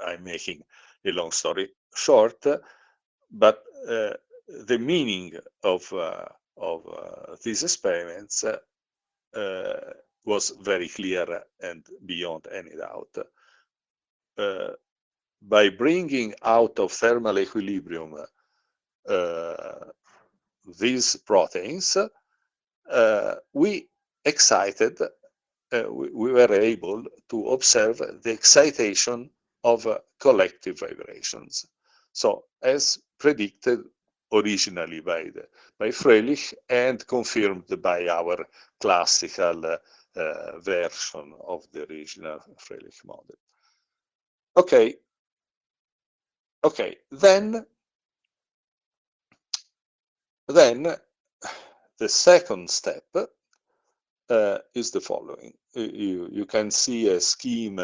I'm making a long story short, but the meaning of these experiments was very clear and beyond any doubt. By bringing out of thermal equilibrium these proteins, we were able to observe the excitation of collective vibrations. So, as predicted originally by Freilich and confirmed by our classical version of the original Freilich model. Okay, then the second step is the following. You can see a scheme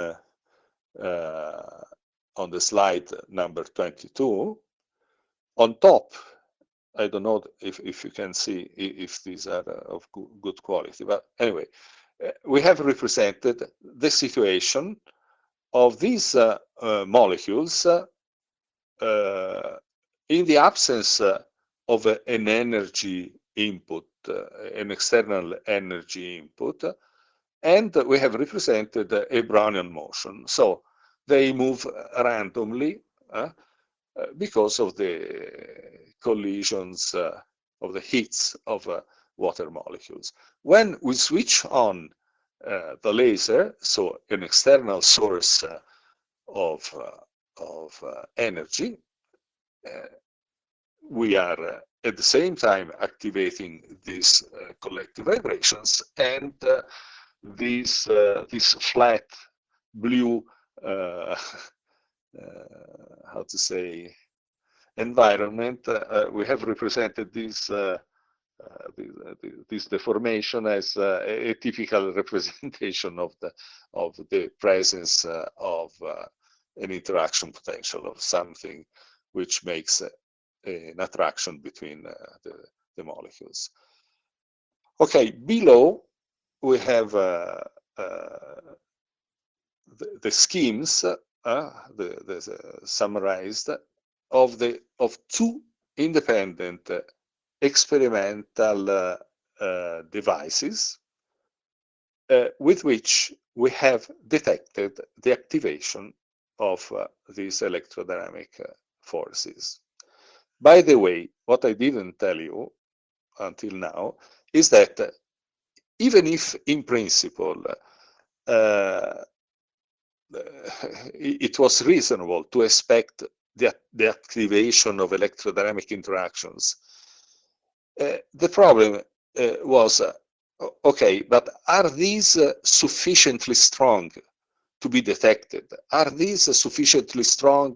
on the slide number 22. On top, I don't know if you can see if these are of good quality, but anyway, we have represented the situation of these molecules in the absence of an energy input, an external energy input, and we have represented a Brownian motion. So they move randomly because of the collisions of the hits of water molecules. When we switch on the laser, so an external source of energy, we are at the same time activating these collective vibrations, and this flat blue how to say environment, we have represented this deformation as a typical representation of the presence of an interaction potential of something which makes an attraction between the molecules. Okay, below we have the schemes summarized of two independent experimental devices with which we have detected the activation of these electrodynamic forces. By the way, what I didn't tell you until now is that even if in principle it was reasonable to expect the activation of electrodynamic interactions, the problem was, okay, but are these sufficiently strong to be detected? Are these sufficiently strong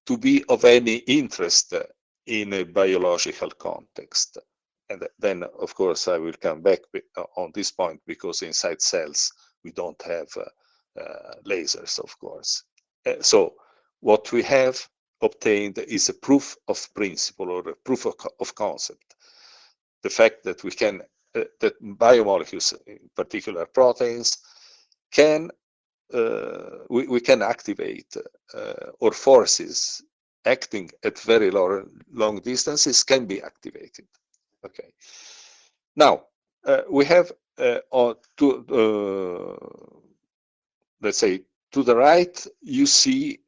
to be of any interest in a biological context? And then, of course, I will come back on this point, because inside cells we don't have lasers, of course. So what we have obtained is a proof of principle or a proof of concept. The fact that we can, that biomolecules, in particular proteins, can we can activate or forces acting at very long distances can be activated. Okay. Now we have let's say to the right you see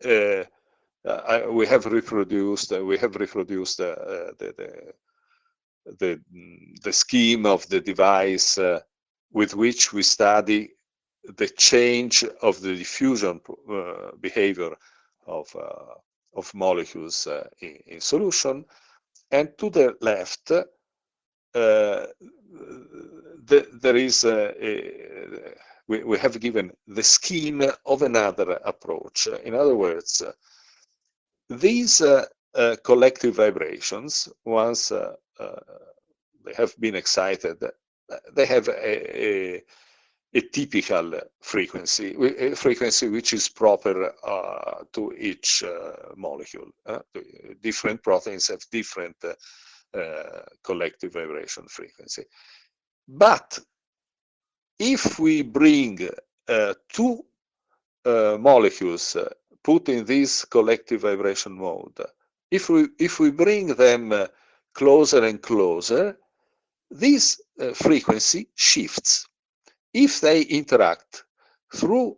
we have reproduced the scheme of the device with which we study the change of the diffusion behavior of molecules in solution, and to the left there is we have given the scheme of another approach. In other words, these collective vibrations, once they have been excited, they have a typical frequency, a frequency which is proper to each molecule. Different proteins have different collective vibration frequency. But if we bring two molecules put in this collective vibration mode, if we bring them closer and closer, this frequency shifts. If they interact through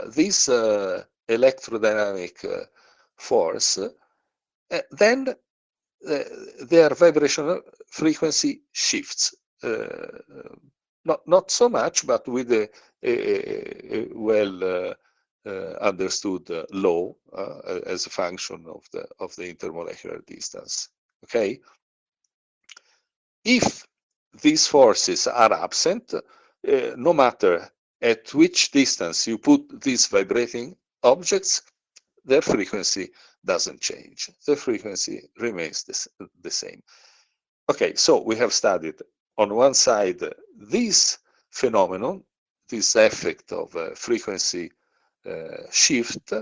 this electrodynamic force, then their vibrational frequency shifts. Not so much, but with a well understood law as a function of the intermolecular distance. Okay. If these forces are absent, no matter at which distance you put these vibrating objects, their frequency doesn't change. The frequency remains the same. Okay, so we have studied on one side this phenomenon, this effect of frequency shift,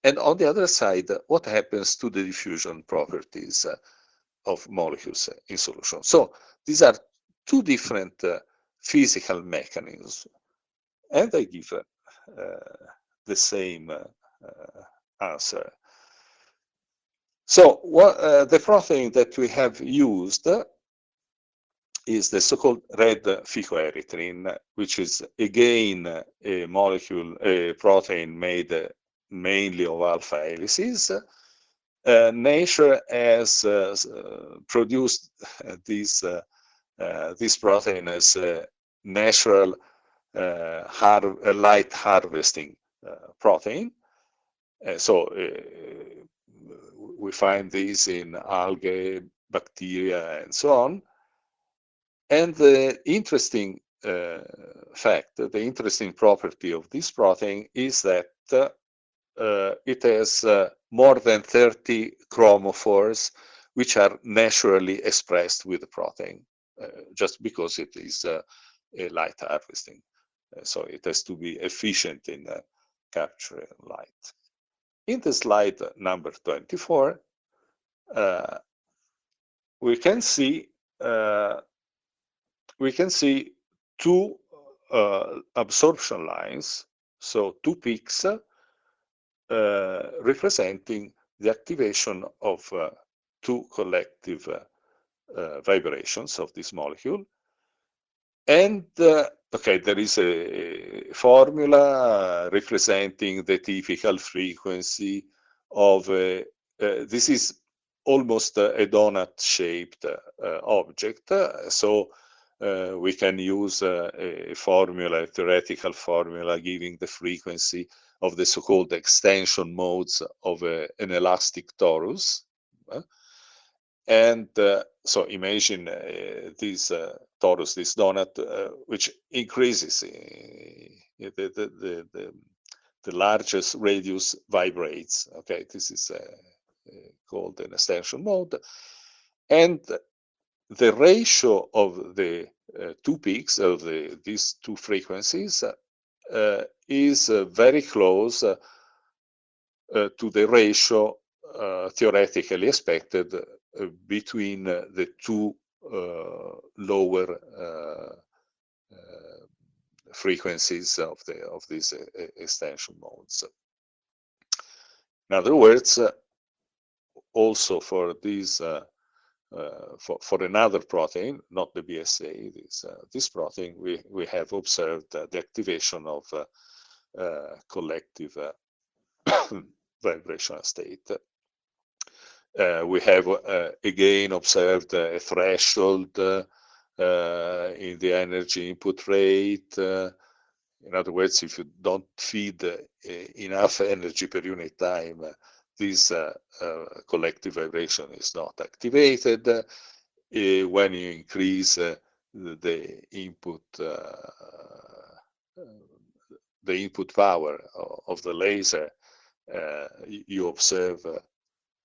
and on the other side, what happens to the diffusion properties of molecules in solution. So these are two different physical mechanisms, and they give the same answer. So the protein that we have used is the so-called red phycoerythrin, which is again a molecule, a protein made mainly of alpha helices. Nature has produced this protein as a natural light harvesting protein. So we find these in algae, bacteria, and so on. And the interesting fact, the interesting property of this protein is that it has more than 30 chromophores, which are naturally expressed with the protein, just because it is a light harvesting. So it has to be efficient in capturing light. In the slide number 24, we can see two absorption lines, so two peaks representing the activation of two collective vibrations of this molecule. And okay, there is a formula representing the typical frequency of this is almost a donut-shaped object, so we can use a formula, a theoretical formula, giving the frequency of the so-called extension modes of an elastic torus. And so imagine this torus, this donut, which increases. The largest radius vibrates. Okay, this is called an extension mode. And the ratio of the two peaks of these two frequencies is very close to the ratio theoretically expected between the two lower frequencies of these extension modes. In other words, also for these for another protein, not the BSA, this protein, we have observed the activation of collective vibrational state. We have again observed a threshold in the energy input rate. In other words, if you don't feed enough energy per unit time, this collective vibration is not activated. When you increase the input power of the laser, you observe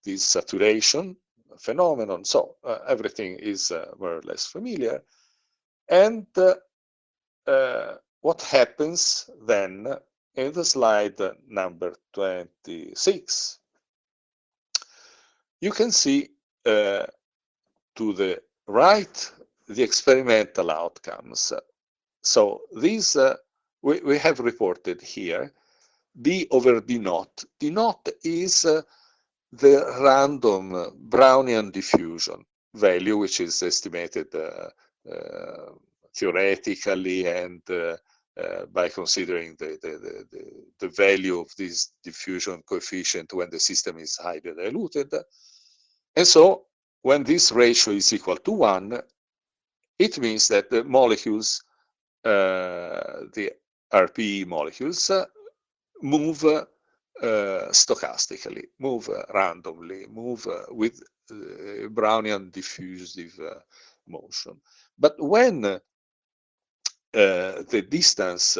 this saturation phenomenon. So everything is more or less familiar. And what happens then in the slide number 26? You can see to the right the experimental outcomes. So these we have reported here d over d naught. D naught is the random Brownian diffusion value, which is estimated theoretically and by considering the value of this diffusion coefficient when the system is highly diluted. And so when this ratio is equal to 1, it means that the molecules, the RPE molecules, move stochastically, move randomly, move with Brownian diffusive motion. But when the distance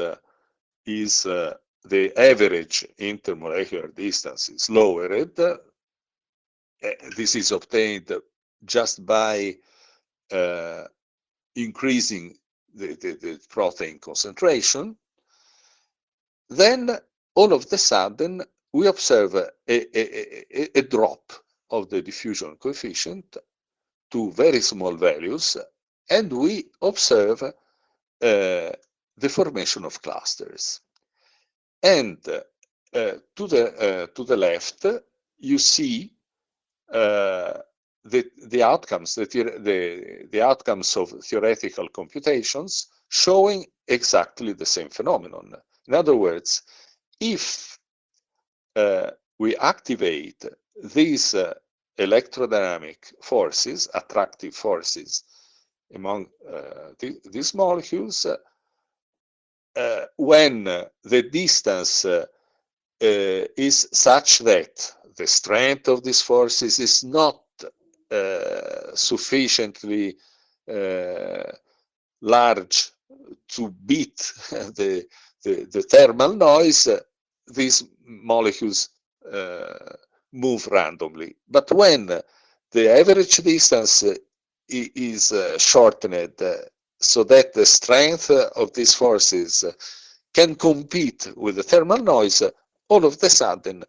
is the average intermolecular distance is lowered, this is obtained just by increasing the protein concentration, then all of a sudden we observe a drop of the diffusion coefficient to very small values, and we observe the formation of clusters. And to the left, you see the outcomes, the outcomes of theoretical computations showing exactly the same phenomenon. In other words, if we activate these electrodynamic forces, attractive forces among these molecules, when the distance is such that the strength of these forces is not sufficiently large to beat the thermal noise, these molecules move randomly. But when the average distance is shortened so that the strength of these forces can compete with the thermal noise, all of a sudden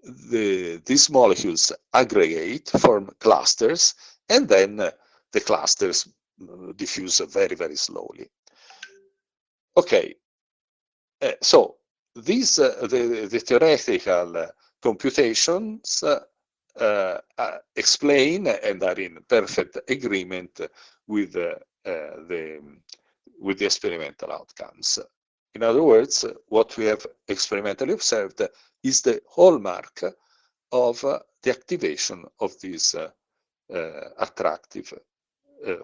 these molecules aggregate, form clusters, and then the clusters diffuse very, very slowly. Okay, so these the theoretical computations explain and are in perfect agreement with the experimental outcomes. In other words, what we have experimentally observed is the hallmark of the activation of these attractive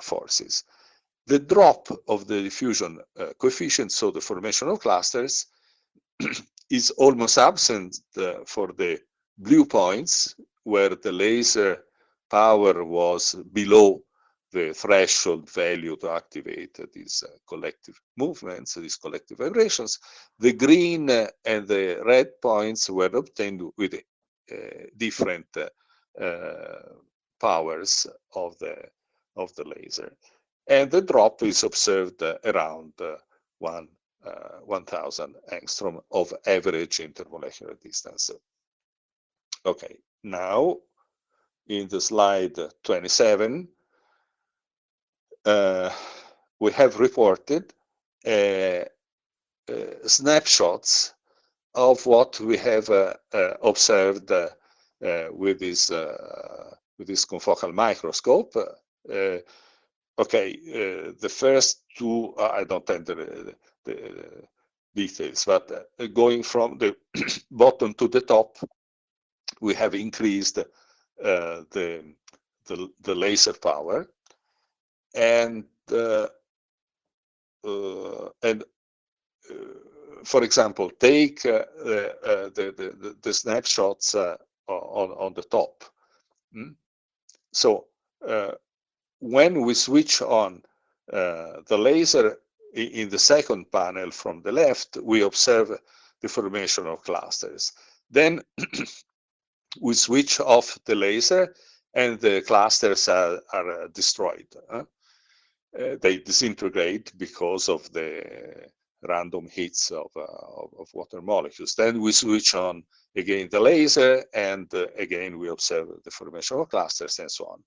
forces. The drop of the diffusion coefficient, so the formation of clusters, is almost absent for the blue points, where the laser power was below the threshold value to activate these collective movements, these collective vibrations. The green and the red points were obtained with different powers of the laser. And the drop is observed around 1 1000 angstrom of average intermolecular distance. Okay, now in the slide 27, we have reported snapshots of what we have observed with this confocal microscope. Okay, the first two, I don't enter the details, but going from the bottom to the top, we have increased the laser power, and for example, take the snapshots on the top. So when we switch on the laser in the second panel from the left, we observe the formation of clusters. Then we switch off the laser and the clusters are destroyed. They disintegrate because of the random hits of water molecules. Then we switch on again the laser, and again we observe the formation of clusters and so on.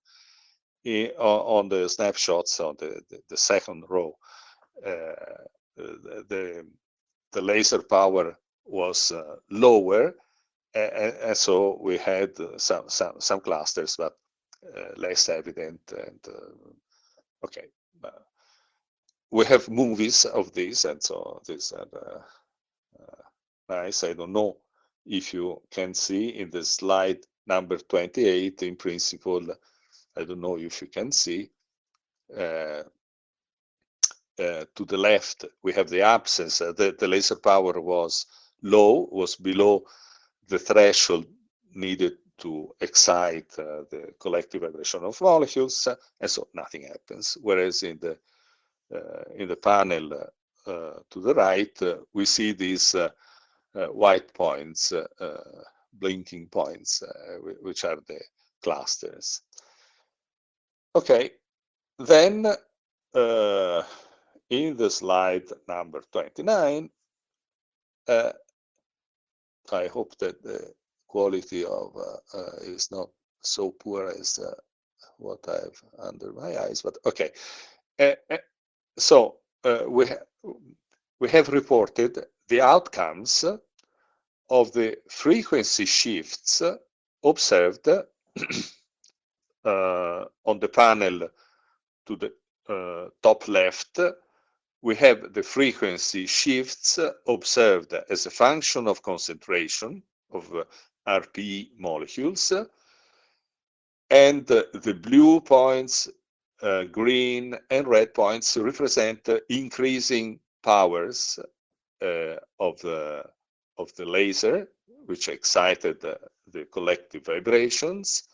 On the snapshots on the second row, the laser power was lower, and so we had some clusters, but less evident. And okay, we have movies of this, and so these are nice. I don't know if you can see in the slide number 28. In principle, I don't know if you can see. To the left, we have the absence. The laser power was low, was below the threshold needed to excite the collective vibration of molecules, and so nothing happens. Whereas in the panel to the right, we see these white points, blinking points, which are the clusters. Okay, then in the slide number 29, I hope that the quality of is not so poor as what I have under my eyes, but okay. So we have reported the outcomes of the frequency shifts observed on the panel to the top left. We have the frequency shifts observed as a function of concentration of RPE molecules, and the blue points, green and red points represent increasing powers of the laser, which excited the collective vibrations,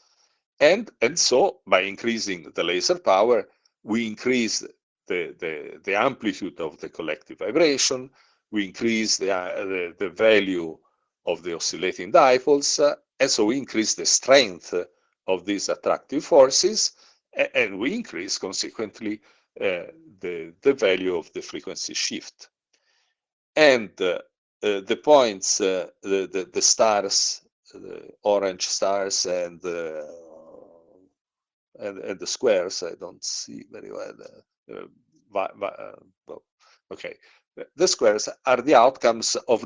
and so by increasing the laser power, we increase the amplitude of the collective vibration, we increase the value of the oscillating dipoles, and so we increase the strength of these attractive forces, and we increase consequently the value of the frequency shift. And the points, the stars, the orange stars, and the squares, I don't see very well. Okay, the squares are the outcomes of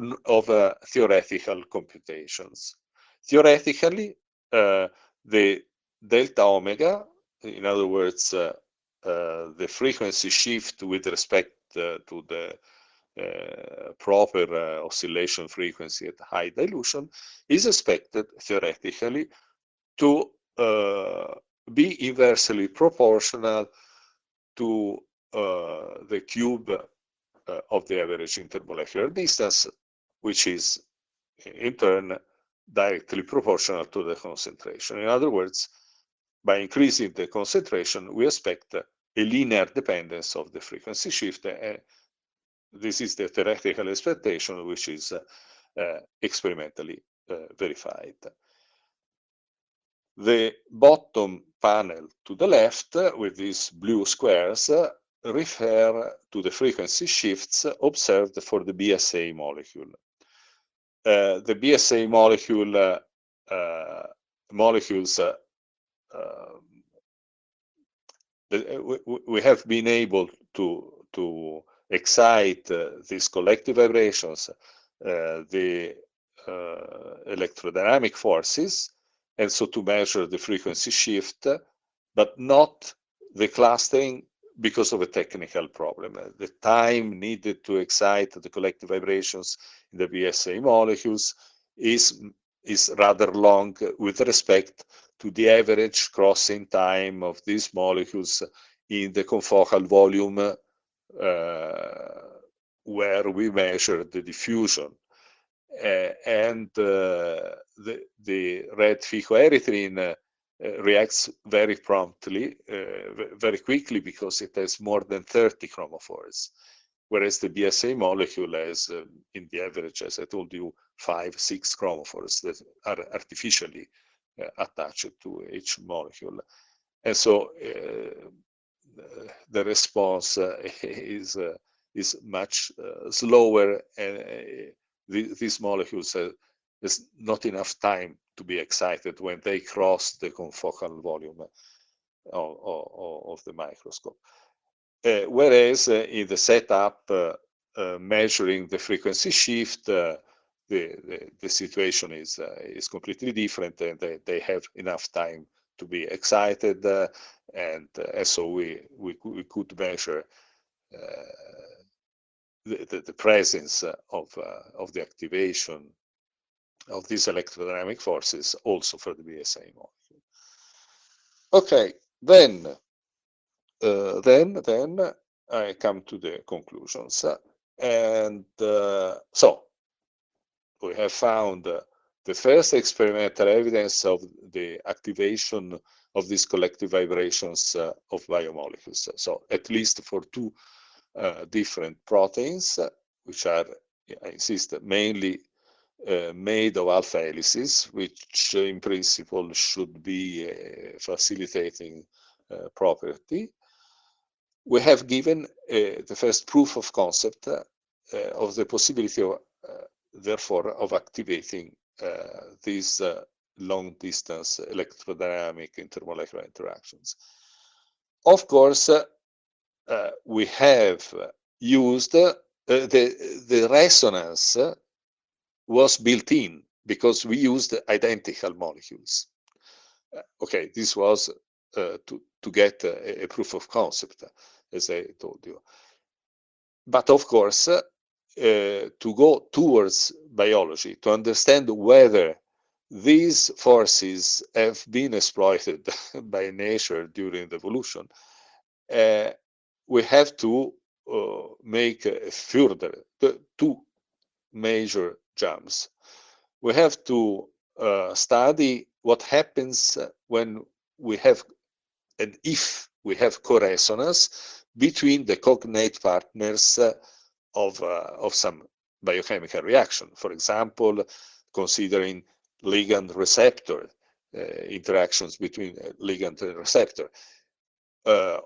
theoretical computations. Theoretically, the delta omega, in other words, the frequency shift with respect to the proper oscillation frequency at high dilution, is expected theoretically to be inversely proportional to the cube of the average intermolecular distance, which is in turn directly proportional to the concentration. In other words, by increasing the concentration, we expect a linear dependence of the frequency shift. This is the theoretical expectation, which is experimentally verified. The bottom panel to the left with these blue squares refer to the frequency shifts observed for the BSA molecule. The BSA molecules we have been able to excite these collective vibrations, the electrodynamic forces, and so to measure the frequency shift, but not the clustering because of a technical problem. The time needed to excite the collective vibrations in the BSA molecules is rather long with respect to the average crossing time of these molecules in the confocal volume where we measure the diffusion. And the red phycoerythrin reacts very promptly, very quickly, because it has more than 30 chromophores, whereas the BSA molecule has, in the average, as I told you, 5-6 chromophores that are artificially attached to each molecule. And so the response is much slower, and these molecules there's not enough time to be excited when they cross the confocal volume of the microscope. Whereas in the setup measuring the frequency shift, the situation is completely different, and they have enough time to be excited, and so we could measure the presence of the activation of these electrodynamic forces also for the BSA molecule. Okay, then I come to the conclusions, and so we have found the first experimental evidence of the activation of these collective vibrations of biomolecules. So at least for two different proteins, which are, I insist, mainly made of alpha helices, which in principle should be a facilitating property. We have given the first proof of concept of the possibility of, therefore, of activating these long-distance electrodynamic intermolecular interactions. Of course, we have used the resonance was built in because we used identical molecules. Okay, this was to get a proof of concept, as I told you. But of course, to go towards biology, to understand whether these forces have been exploited by nature during the evolution, we have to make further two major jumps. We have to study what happens when we have, and if we have, co-resonance between the cognate partners of some biochemical reaction. For example, considering ligand receptor interactions between ligand and receptor,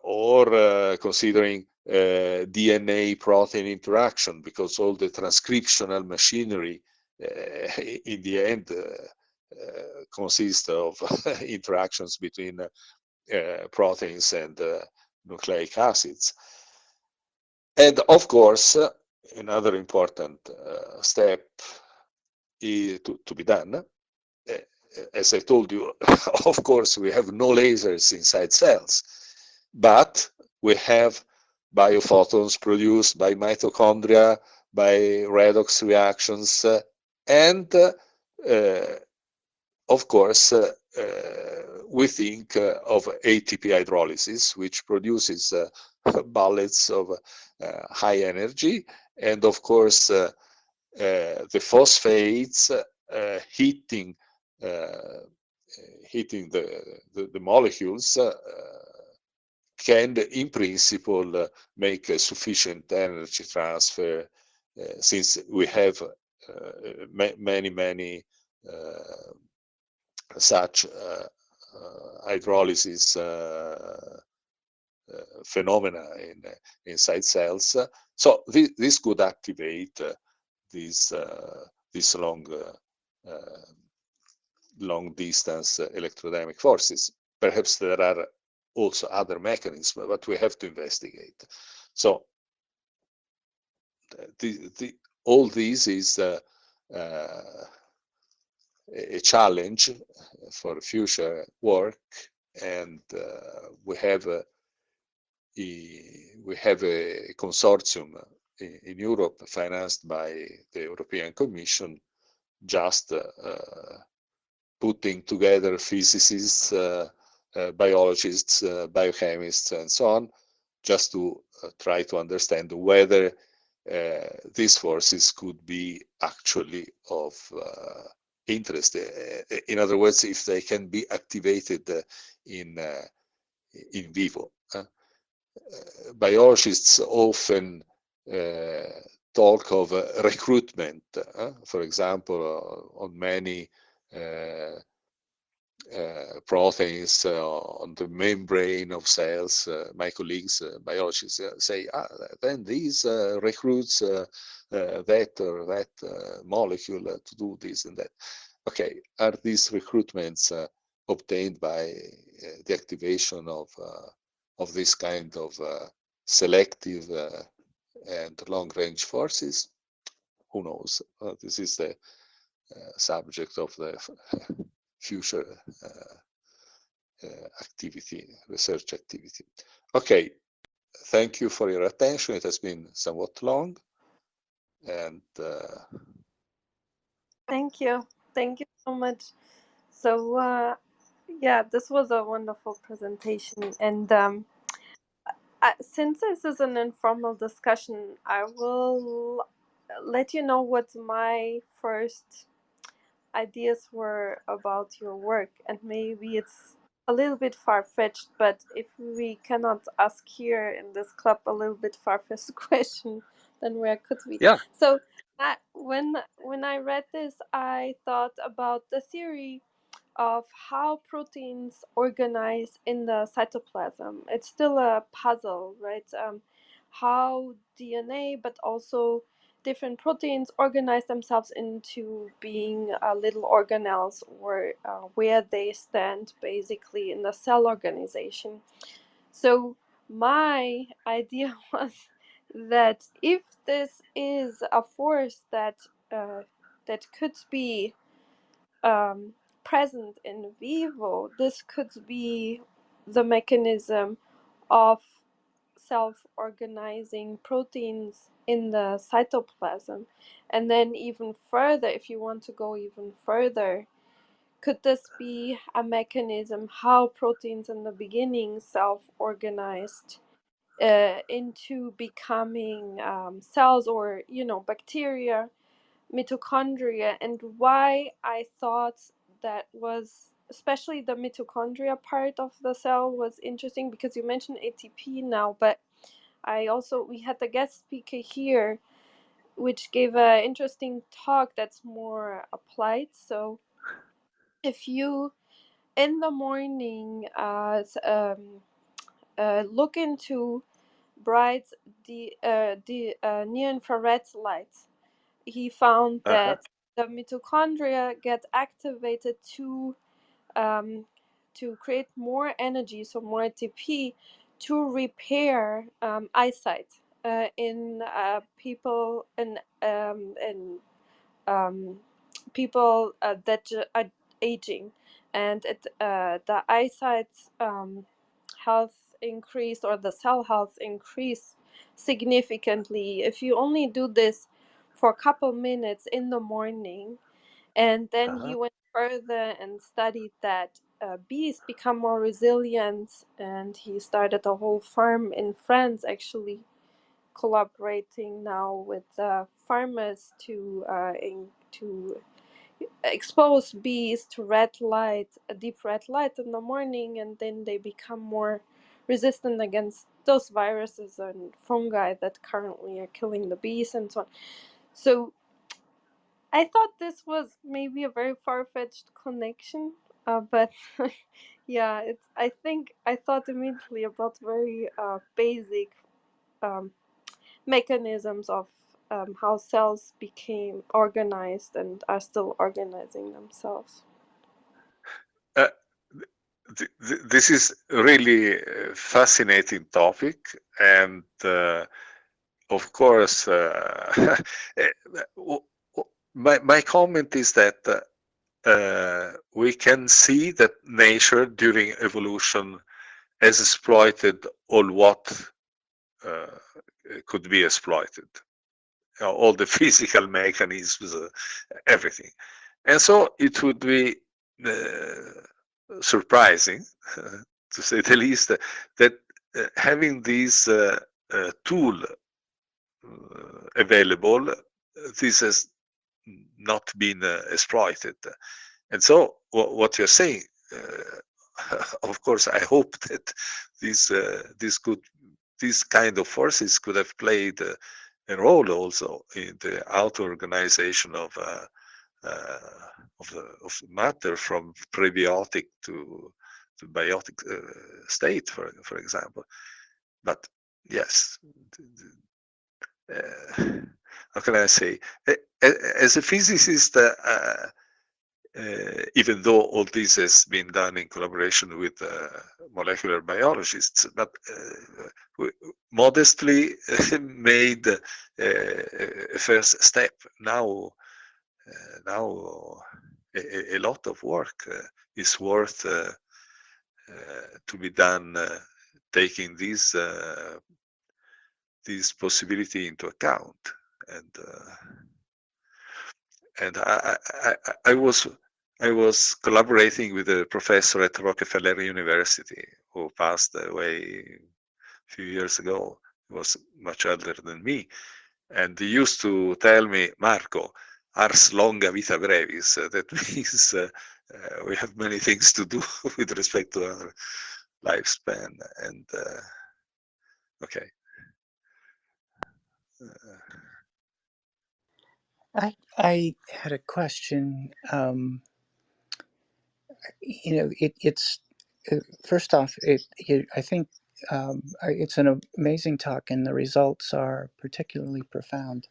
or considering DNA protein interaction, because all the transcriptional machinery in the end consists of interactions between proteins and nucleic acids. And of course, another important step to be done, as I told you, of course, we have no lasers inside cells, but we have biophotons produced by mitochondria, by redox reactions, and of course, we think of ATP hydrolysis, which produces bullets of high energy, and of course, the phosphates hitting the molecules can, in principle, make a sufficient energy transfer, since we have many such hydrolysis phenomena inside cells. So this could activate these long distance electrodynamic forces. Perhaps there are also other mechanisms, but we have to investigate. So all this is a challenge for future work, and we have a consortium in Europe financed by the European Commission, just putting together physicists, biologists, biochemists, and so on, just to try to understand whether these forces could be actually of interest. In other words, if they can be activated in vivo. Biologists often talk of recruitment, for example, on many proteins on the membrane of cells. My colleagues, biologists, say, then these recruits that or that molecule to do this and that. Okay, are these recruitments obtained by the activation of this kind of selective and long-range forces? Who knows? This is the subject of the future activity, research activity. Okay, thank you for your attention. It has been somewhat long, and Thank you so much. So yeah, this was a wonderful presentation, and since this is an informal discussion, I will let you know what my first ideas were about your work, and maybe it's a little bit far-fetched, but if we cannot ask here in this club a little bit far-fetched question, then where could we? yeah. So when I read this, I thought about the theory of how proteins organize in the cytoplasm. It's still a puzzle, right? How DNA, but also different proteins organize themselves into being little organelles, or where they stand basically in the cell organization. So my idea was that if this is a force that could be present in vivo, this could be the mechanism of self-organizing proteins in the cytoplasm. And then even further, if you want to go even further, could this be a mechanism how proteins in the beginning self-organized into becoming cells, or bacteria, mitochondria? And why I thought that was, especially the mitochondria part of the cell, was interesting, because you mentioned ATP now, but we had the guest speaker here which gave an interesting talk that's more applied. So if you in the morning look into bright near infrared lights, he found that the mitochondria get activated to create more energy, so more ATP, to repair eyesight in people people that are aging, and the eyesight health increased, or the cell health increased significantly if you only do this for a couple minutes in the morning. And then he went further and studied that bees become more resilient, and he started a whole farm in France, actually collaborating now with farmers to expose bees to deep red light in the morning, and then they become more resistant against those viruses and fungi that currently are killing the bees and so on. So I thought this was maybe a very far-fetched connection, But yeah, I think I thought immediately about very basic um, mechanisms of how cells became organized and are still organizing themselves. This is really a fascinating topic, and of course, my comment is that we can see that nature during evolution has exploited all what could be exploited, all the physical mechanisms, everything. And so it would be surprising, to say the least, that having this tool available, this has not been exploited. And so what you're saying, of course, I hope that these kind of forces could have played a role also in the auto-organization of matter from prebiotic to biotic state, for example. But yes, how can I say? As a physicist, even though all this has been done in collaboration with molecular biologists, but we modestly made a first step. Now a lot of work is worth to be done, taking this possibility into account. And I was collaborating with a professor at Rockefeller University who passed away a few years ago. He was much older than me, and he used to tell me, Marco, ars longa vita brevis. That means we have many things to do with respect to our lifespan. And okay. I had a question. It's first off, I think it's an amazing talk, and the results are particularly profound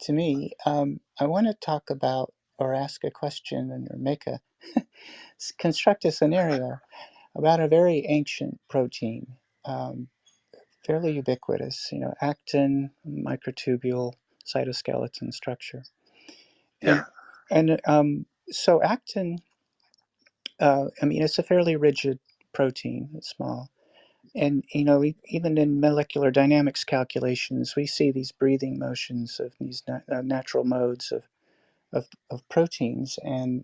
to me. I want to talk about or ask a question or make a construct a scenario about a very ancient protein, fairly ubiquitous, actin, microtubule, cytoskeleton structure. Yeah. And so actin, it's a fairly rigid protein, it's small. And, even in molecular dynamics calculations, we see these breathing motions of these natural modes of proteins, and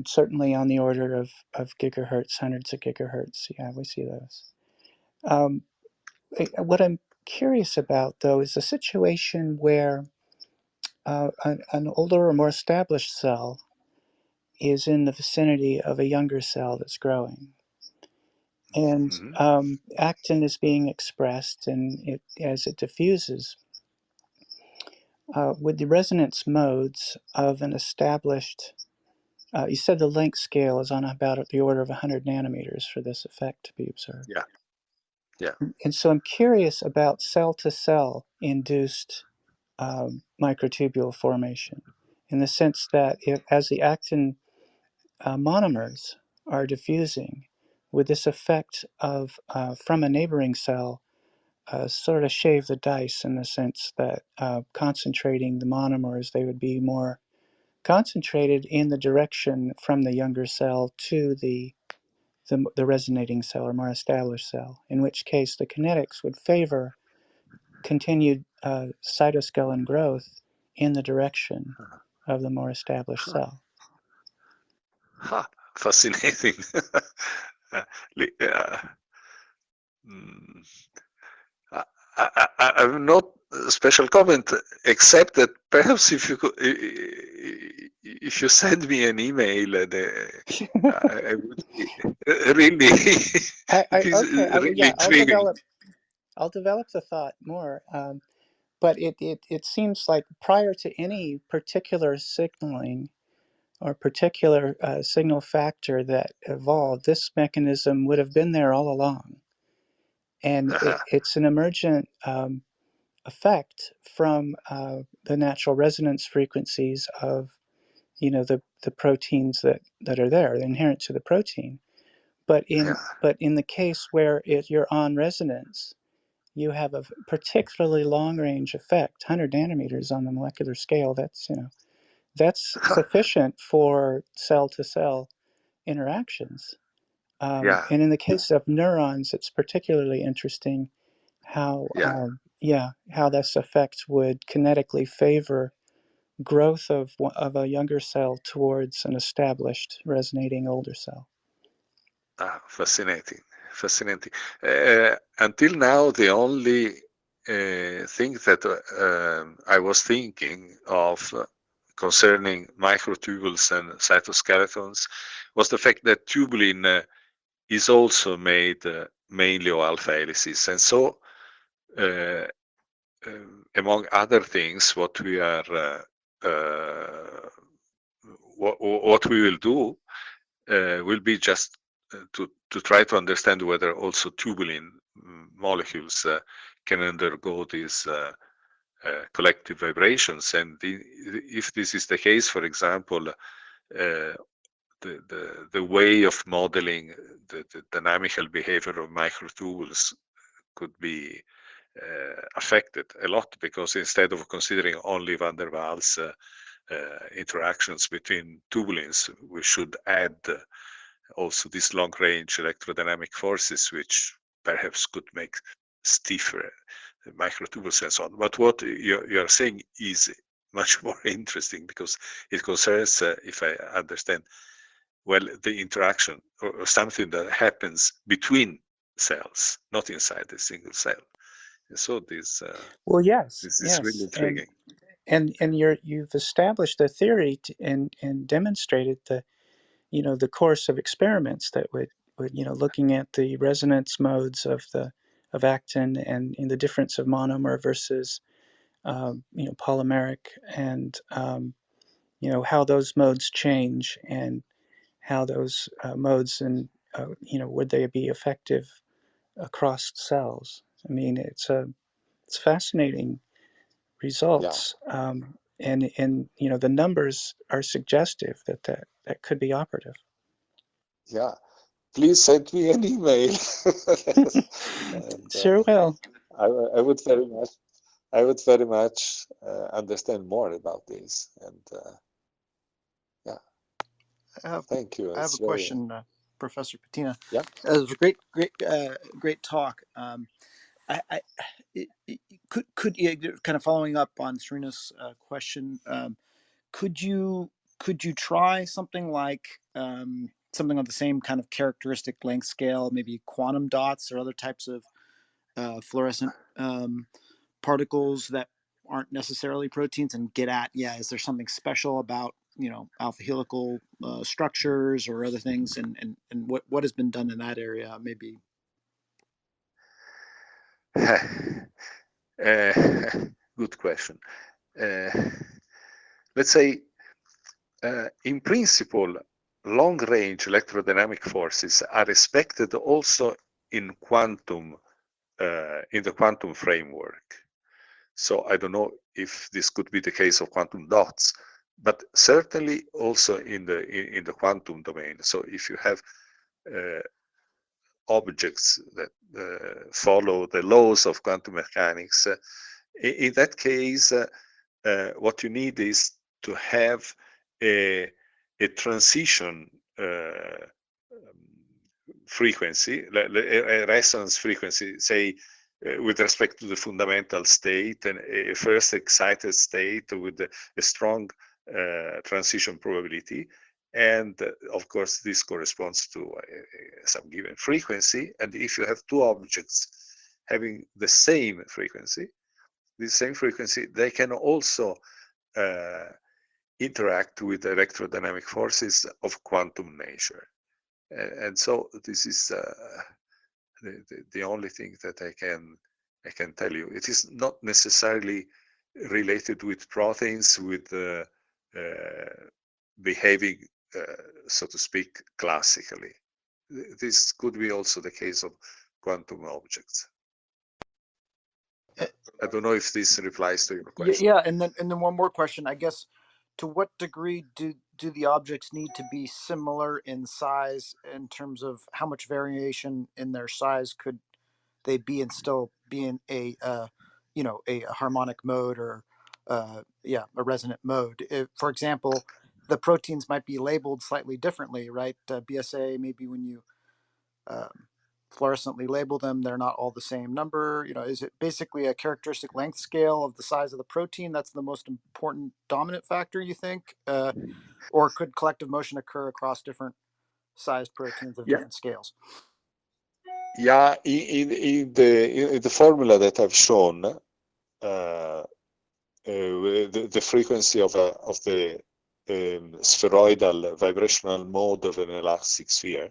certainly on the order of gigahertz, hundreds of gigahertz. Yeah, we see those. What I'm curious about, though, is a situation where an older or more established cell is in the vicinity of a younger cell that's growing. And actin is being expressed, and as it diffuses, with the resonance modes of an established, you said the length scale is on about the order of 100 nanometers for this effect to be observed. Yeah. Yeah. And so I'm curious about cell-to-cell induced microtubule formation, in the sense that as the actin monomers are diffusing, with this effect of from a neighboring cell, sort of shave the dice, in the sense that concentrating the monomers, they would be more concentrated in the direction from the younger cell to the resonating cell or more established cell, in which case the kinetics would favor continued cytoskeleton growth in the direction of the more established cell. Fascinating. I have not a special comment, except that perhaps if you send me an email, I would be really, intriguing. I'll develop the thought more. But it seems like prior to any particular signaling or particular signal factor that evolved, this mechanism would have been there all along. And it's an emergent effect from the natural resonance frequencies of, the proteins that are there, inherent to the protein. But in the case where you're on resonance, you have a particularly long range effect, 100 nanometers on the molecular scale. That's sufficient for cell to cell interactions. And in the case of neurons, it's particularly interesting how how this effect would kinetically favor growth of a younger cell towards an established resonating older cell. Fascinating. Until now, the only thing that I was thinking of concerning microtubules and cytoskeletons was the fact that tubulin is also made mainly of alpha helices, and so among other things, what we will do will be just to try to understand whether also tubulin molecules can undergo these collective vibrations, and if this is the case, for example, the way of modeling the dynamical behavior of microtubules could be affected a lot, because instead of considering only van der Waals interactions between tubulins, we should add also these long-range electrodynamic forces, which perhaps could make stiffer microtubules and so on. But what you are saying is much more interesting, because it concerns, if I understand well, the interaction or something that happens between cells, not inside a single cell. And so this is really intriguing. And you've established the theory and demonstrated the course of experiments that would looking at the resonance modes of actin and in the difference of monomer versus polymeric, and how those modes change, and how those modes and would they be effective across cells. I mean, it's fascinating results. And the numbers are suggestive that could be operative. Yeah, please send me an email. And, sure will. I would very much understand more about this. And thank you. I have a question, Professor Pettini. Yeah, it was a great talk. Could you, kind of following up on Serena's question, could you try something like something on the same kind of characteristic length scale, maybe quantum dots or other types of fluorescent particles that aren't necessarily proteins, and get at, is there something special about alpha helical structures or other things, and what has been done in that area, maybe? Good question. Let's say, in principle, long-range electrodynamic forces are expected also in the quantum framework. So I don't know if this could be the case of quantum dots, but certainly also in the quantum domain. So if you have objects that follow the laws of quantum mechanics, in that case, what you need is to have a transition frequency, a resonance frequency, say, with respect to the fundamental state, and a first excited state with a strong transition probability. And of course, this corresponds to some given frequency. And if you have two objects having the same frequency, they can also interact with electrodynamic forces of quantum nature. And so this is the only thing that I can tell you. It is not necessarily related with proteins, with behaving, so to speak, classically. This could be also the case of quantum objects. I don't know if this replies to your question. Yeah, and then one more question, I guess. To what degree do the objects need to be similar in size in terms of how much variation in their size could they be and still be in a a harmonic mode or a resonant mode? For example, the proteins might be labeled slightly differently, right? BSA, maybe when you fluorescently label them, they're not all the same number. Is it basically a characteristic length scale of the size of the protein that's the most important dominant factor, you think? Or could collective motion occur across different sized proteins of Yeah, different scales? yeah. In the formula that I've shown, the frequency of the spheroidal vibrational mode of an elastic sphere,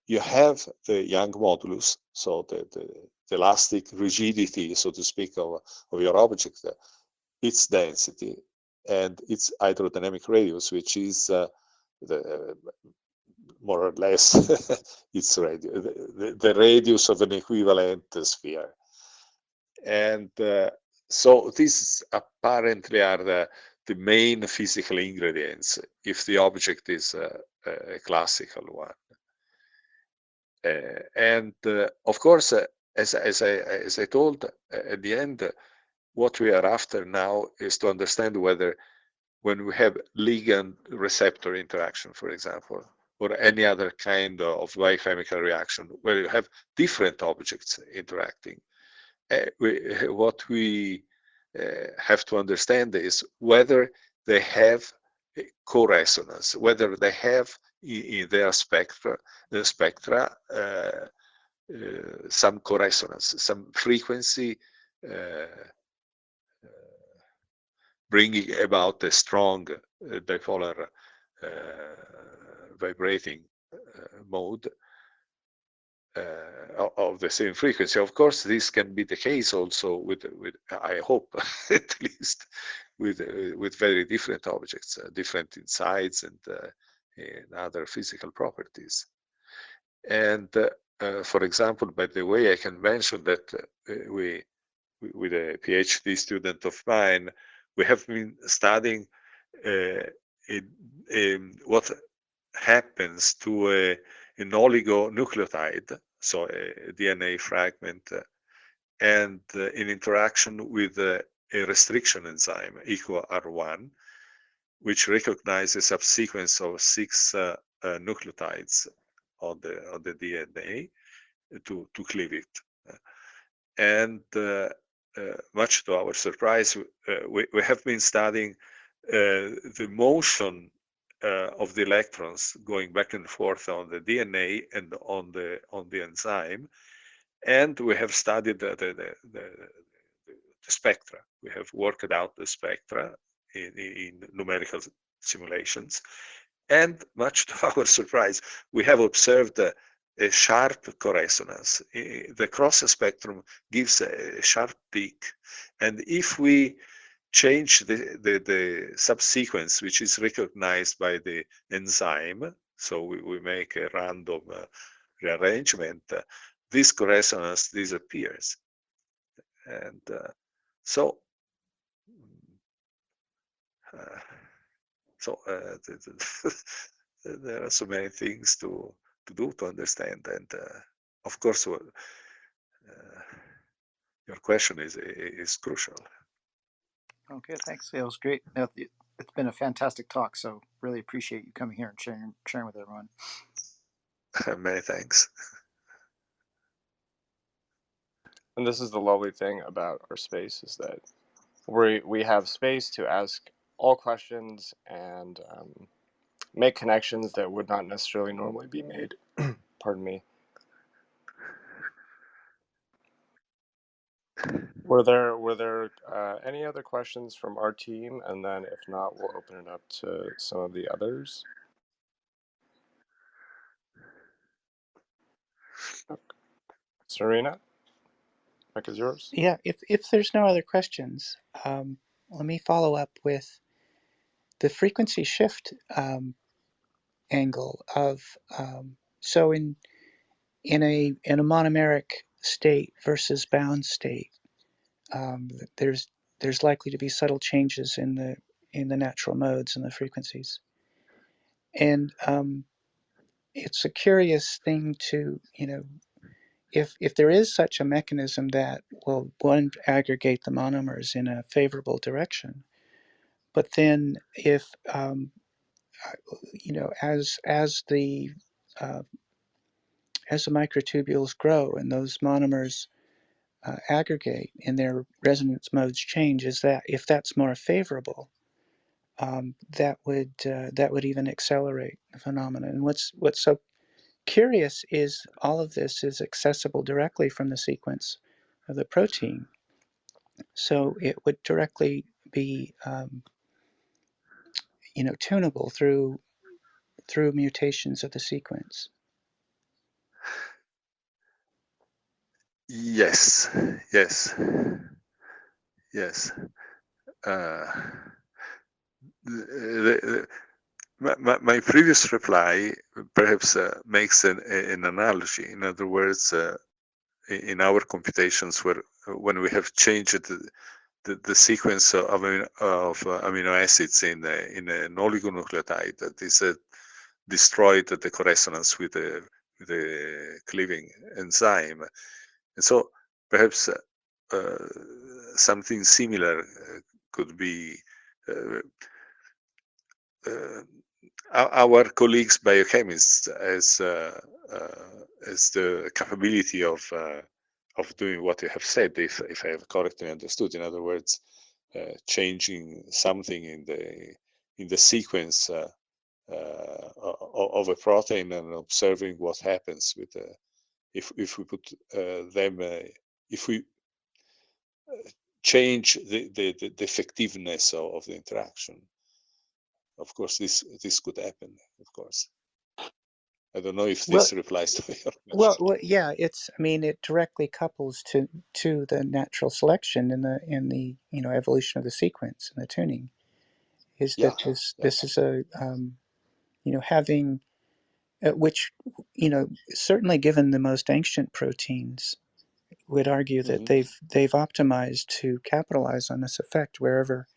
you have the Young modulus, so the elastic rigidity, so to speak, of your object, its density, and its hydrodynamic radius, which is the more or less its radius, the radius of an equivalent sphere. And so these apparently are the main physical ingredients if the object is a classical one. And of course, as I told at the end, what we are after now is to understand whether when we have ligand receptor interaction, for example, or any other kind of biochemical reaction where you have different objects interacting, what we have to understand is whether they have co-resonance, whether they have in their spectra some co-resonance, some frequency bringing about a strong dipolar vibrating mode of the same frequency. Of course, this can be the case also with I hope at least with very different objects, different in size and in other physical properties. And for example, by the way, I can mention that we with a PhD student of mine, we have been studying what happens to an oligonucleotide, so a DNA fragment, and in interaction with a restriction enzyme, EcoR1, which recognizes a subsequence of 6 nucleotides on the DNA to cleave it. And much to our surprise, we have been studying the motion of the electrons going back and forth on the DNA and on the enzyme, and we have studied the spectra. We have worked out the spectra in numerical simulations, and much to our surprise, we have observed a sharp co-resonance. The cross spectrum gives a sharp peak, and if we change the subsequence which is recognized by the enzyme, so we make a random rearrangement, this co-resonance disappears. And so there are so many things to do to understand, and of course your question is crucial. Okay, thanks. It was great. It's been a fantastic talk, so really appreciate you coming here and sharing with everyone. Many thanks. And this is the lovely thing about our space, is that we have space to ask all questions and make connections that would not necessarily normally be made. Pardon me. Were there any other questions from our team? And then if not, we'll open it up to some of the others. Okay. Serena, mic is yours. Yeah, if there's no other questions, let me follow up with the frequency shift angle of so in a monomeric state versus bound state, there's likely to be subtle changes in the natural modes and the frequencies, and it's a curious thing to, if there is such a mechanism that will, one, aggregate the monomers in a favorable direction, but then if uh, as the microtubules grow and those monomers aggregate and their resonance modes change, is that if that's more favorable, that would even accelerate the phenomenon. And what's so curious is all of this is accessible directly from the sequence of the protein, so it would directly be tunable through mutations of the sequence. Yes, yes, yes. My previous reply perhaps makes an analogy. In other words, in our computations, when we have changed the sequence of amino acids in an oligonucleotide that is destroyed the correspondence with the cleaving enzyme, and so perhaps something similar could be. Our colleagues biochemists as the capability of doing what you have said, if I have correctly understood. In other words, changing something in the sequence of a protein and observing what happens with if we put them if we change the effectiveness of the interaction. Of course, this could happen. Of course, I don't know if this replies to your question. Well, yeah, it directly couples to the natural selection in the evolution of the sequence and the tuning. Is that this is a having which certainly given the most ancient proteins would argue that they've optimized to capitalize on this effect wherever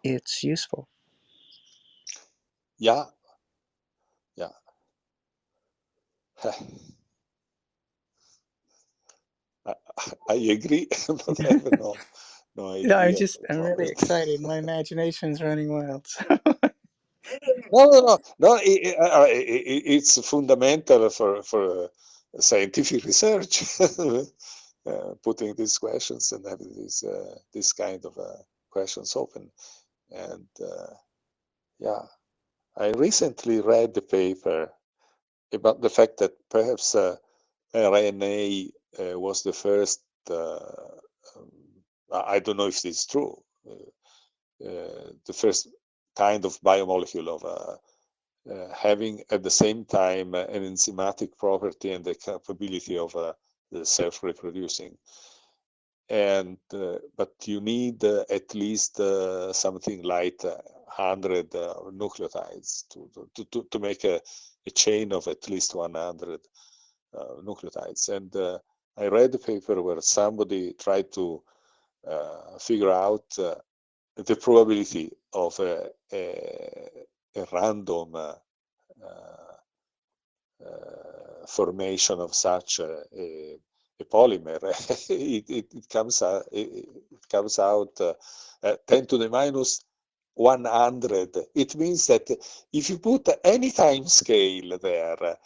it's useful. Yeah. I agree, but I have no idea. I'm really excited. My imagination's running wild. No. It's fundamental for scientific research. Putting these questions and having this kind of questions open. And I recently read the paper about the fact that perhaps RNA was the first. I don't know if this is true. The first kind of biomolecule of having at the same time an enzymatic property and the capability of self-reproducing. And but you need at least something like 100 nucleotides to make a chain of at least 100 nucleotides. And I read a paper where somebody tried to figure out the probability of a random formation of such a polymer. it comes out 10 to the minus 100. It means that if you put any time scale there,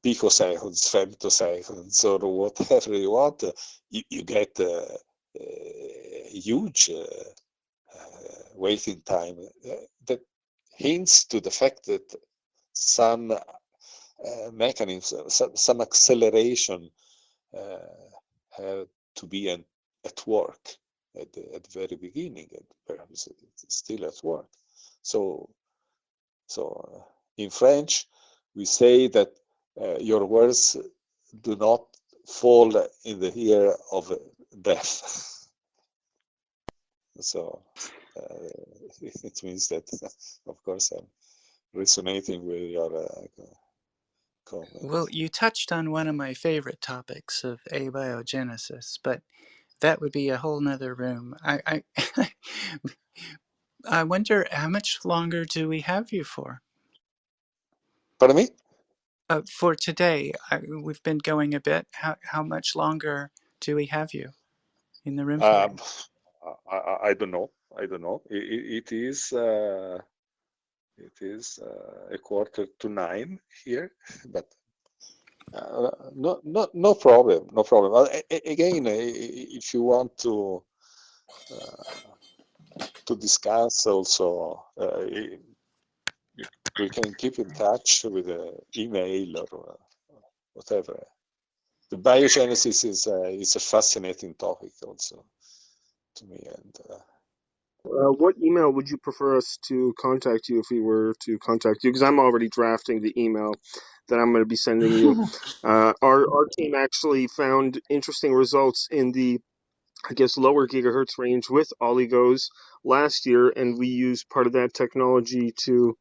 picoseconds, femtoseconds, or whatever you want, you get a huge waiting time. That hints to the fact that some mechanism, some acceleration had to be at work at the very beginning, and perhaps it's still at work. So in French, we say that your words do not fall in the ear of death. So it means that, of course, I'm resonating with your comment. Well, you touched on one of my favorite topics of abiogenesis, but that would be a whole nother room. I wonder how much longer do we have you for? Pardon me? For today, we've been going a bit. How much longer do we have you in the room today? I don't know. I don't know. It is a 8:45 here, but no problem. No problem. Again, if you want to discuss also, we can keep in touch with an email or whatever. The biogenesis is a fascinating topic also to me. And what email would you prefer us to contact you if we were to contact you? Because I'm already drafting the email that I'm going to be sending you. Our team actually found interesting results in the, I guess, lower gigahertz range with oligos last year, and we used part of that technology to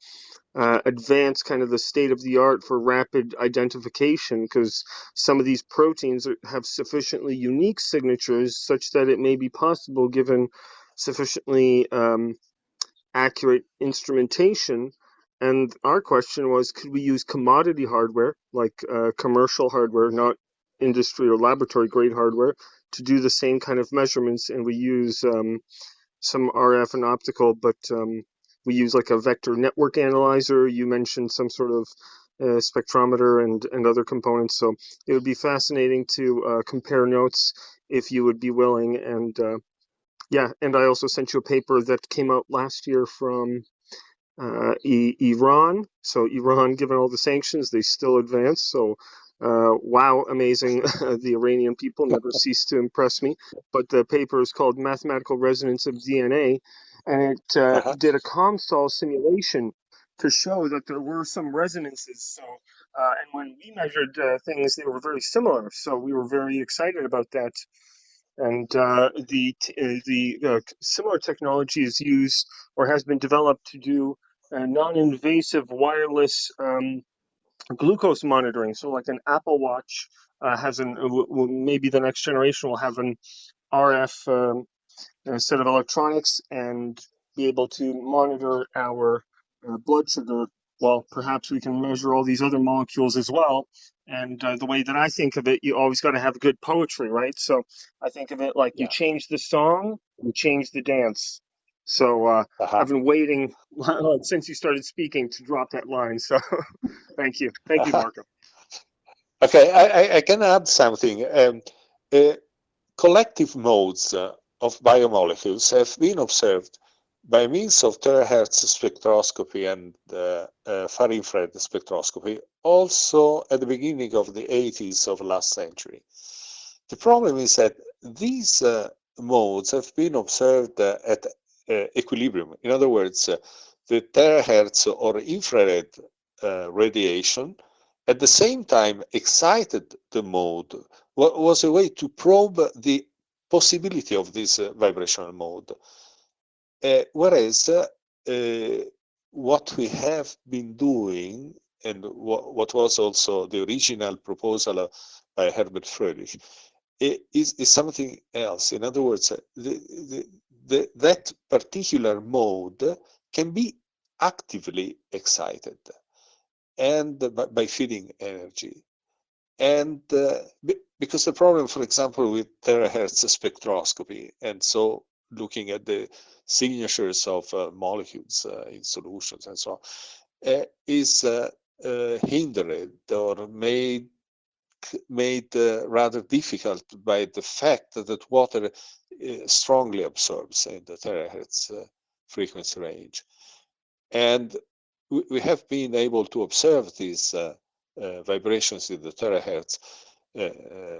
advance kind of the state of the art for rapid identification, because some of these proteins have sufficiently unique signatures such that it may be possible, given sufficiently accurate instrumentation. And our question was, could we use commodity hardware, like commercial hardware, not industry or laboratory grade hardware, to do the same kind of measurements? And we use some RF and optical, but we use like a vector network analyzer. You mentioned some sort of spectrometer and other components. So it would be fascinating to compare notes if you would be willing. And yeah, and I also sent you a paper that came out last year from Iran. So Iran, given all the sanctions, they still advance. So wow, amazing. The Iranian people never cease to impress me. But the paper is called Mathematical Resonance of DNA, and it did a COMSOL simulation to show that there were some resonances. So and when we measured things, they were very similar. So we were very excited about that. And the similar technology is used or has been developed to do non-invasive wireless glucose monitoring. So, like an Apple Watch has maybe the next generation will have an RF set of electronics and be able to monitor our blood sugar. Well, perhaps we can measure all these other molecules as well. And the way that I think of it, you always got to have good poetry, right? So I think of it like you change the song, you change the dance. So I've been waiting since you started speaking to drop that line. So thank you. Thank you, Marco. Okay, I can add something. Collective modes of biomolecules have been observed by means of terahertz spectroscopy and far infrared spectroscopy, also at the beginning of the 80s of last century. The problem is that these modes have been observed at equilibrium. In other words, the terahertz or infrared radiation at the same time excited the mode was a way to probe the possibility of this vibrational mode. Whereas what we have been doing, and what was also the original proposal by Herbert Fröhlich, is something else. In other words, that particular mode can be actively excited, and by feeding energy. And because the problem, for example, with terahertz spectroscopy, and so looking at the signatures of molecules in solutions and so on, is hindered or made rather difficult by the fact that water strongly absorbs in the terahertz frequency range. And we have been able to observe these vibrations in the terahertz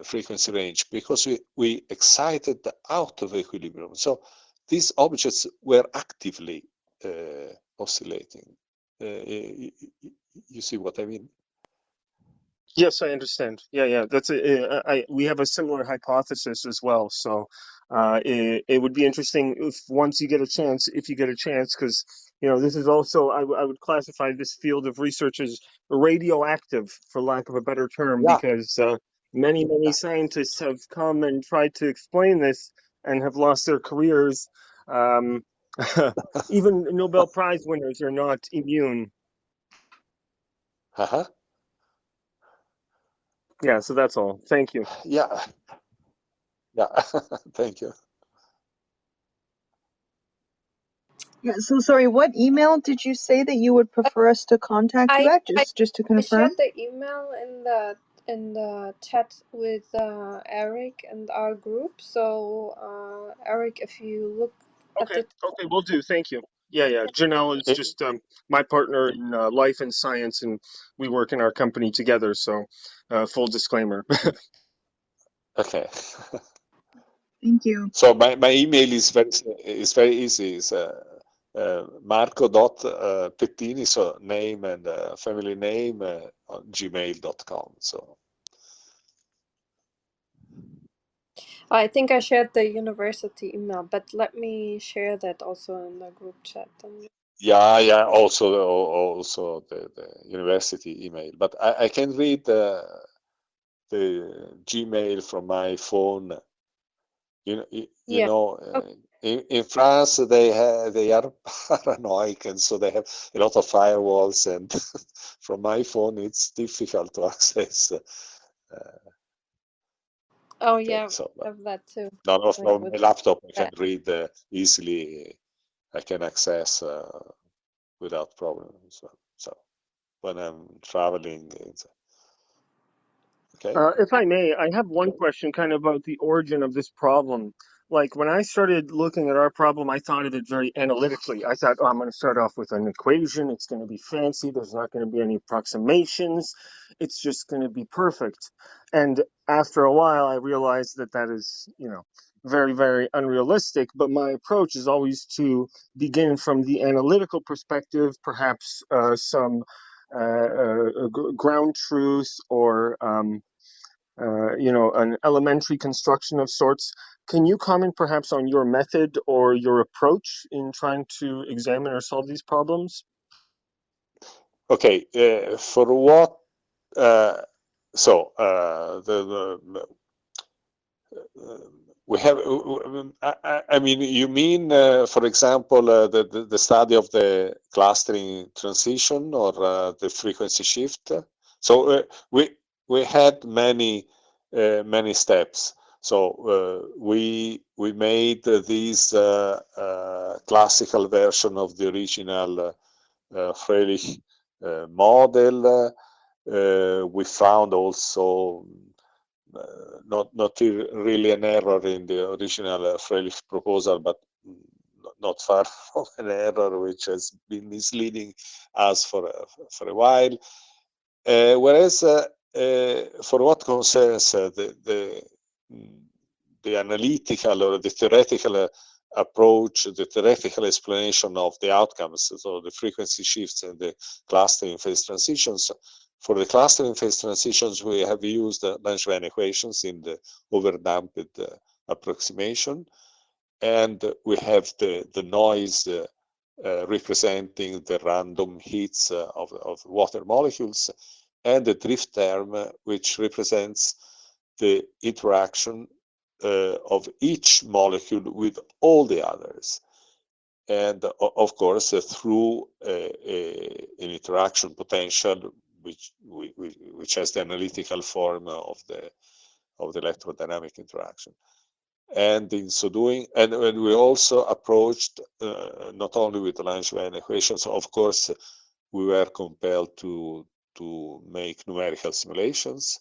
frequency range because we excited out of equilibrium. So these objects were actively oscillating. You see what I mean? Yes, I understand. Yeah. That's we have a similar hypothesis as well. So It would be interesting if once you get a chance, if you get a chance, because this is also I would classify this field of research as radioactive, for lack of a better term, Yeah. because many scientists have come and tried to explain this and have lost their careers. Um, even Nobel Prize winners are not immune. Uh-huh. Yeah, so that's all. Thank you. Yeah. Yeah. Thank you. Yeah, so sorry, what email did you say that you would prefer us to contact you I at? I, Just to I confirm. shared the email in the chat with Eric and our group. So Eric, if you look at Okay, the okay, will do. Thank you. Yeah. Janelle is just my partner in life and science, and we work in our company together. So, full disclaimer. Okay. Thank you. So my email is very easy. It's Marco.Pettini, so name and family name on gmail.com. So I think I shared the university email, but let me share that also in the group chat. yeah. Also the university email, but I can read the Gmail from my phone. Yeah. Okay. In France they are paranoid, and so they have a lot of firewalls, and from my phone it's difficult to access. Oh Okay, yeah, so I have that too. none of Like my with laptop I can that. read easily. I can access without problem. So when I'm traveling, it's okay. If I may, I have one question kind of about the origin of this problem. Like when I started looking at our problem, I thought of it very analytically. I thought, oh, I'm going to start off with an equation. It's going to be fancy. There's not going to be any approximations. It's just going to be perfect. And after a while, I realized that that is, very, very unrealistic. But my approach is always to begin from the analytical perspective, perhaps some ground truth or an elementary construction of sorts. Can you comment perhaps on your method or your approach in trying to examine or solve these problems? Okay, for what? We have. I mean, you mean, for example, the study of the clustering transition or the frequency shift? So we had many steps. So we made this classical version of the original Freilich model. We found also not really an error in the original Freilich proposal, but not far from an error which has been misleading us for a while. Whereas for what concerns the analytical or the theoretical approach, the theoretical explanation of the outcomes, so the frequency shifts and the clustering phase transitions. For the clustering phase transitions, we have used Langevin equations in the overdamped approximation, and we have the noise representing the random hits of water molecules, and the drift term, which represents the interaction of each molecule with all the others. And of course, through an interaction potential, which has the analytical form of the electrodynamic interaction. And in so doing, and we also approached not only with the Langevin equations, of course, we were compelled to make numerical simulations,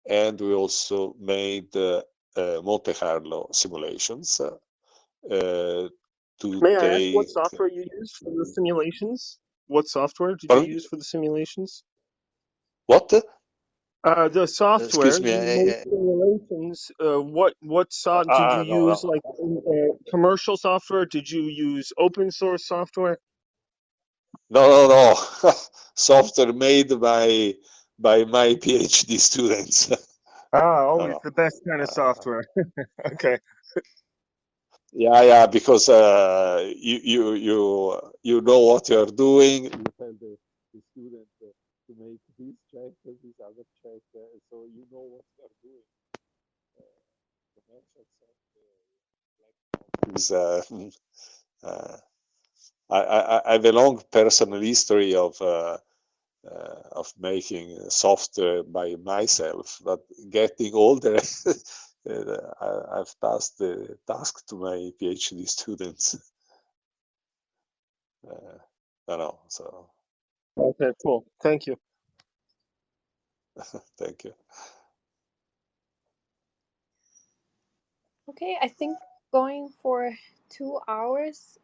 and we also made Monte Carlo simulations to May I ask what take. software you used for the simulations? What software did you Pardon? use for the simulations? What? The software Excuse me. you made simulations. Did you No. use, like commercial software? Did you use open source software? No. Software made by my PhD students. Always No. the best kind of software. Okay. Yeah, because you know what you're doing. You tell the student to make this check and this other check, so you know what you're doing. The methods of the is I have a long personal history of making software by myself, but getting older, I've passed the task to my PhD students. I know, so Okay, cool. Thank you. thank you. Okay, I think we're going for 2 hours.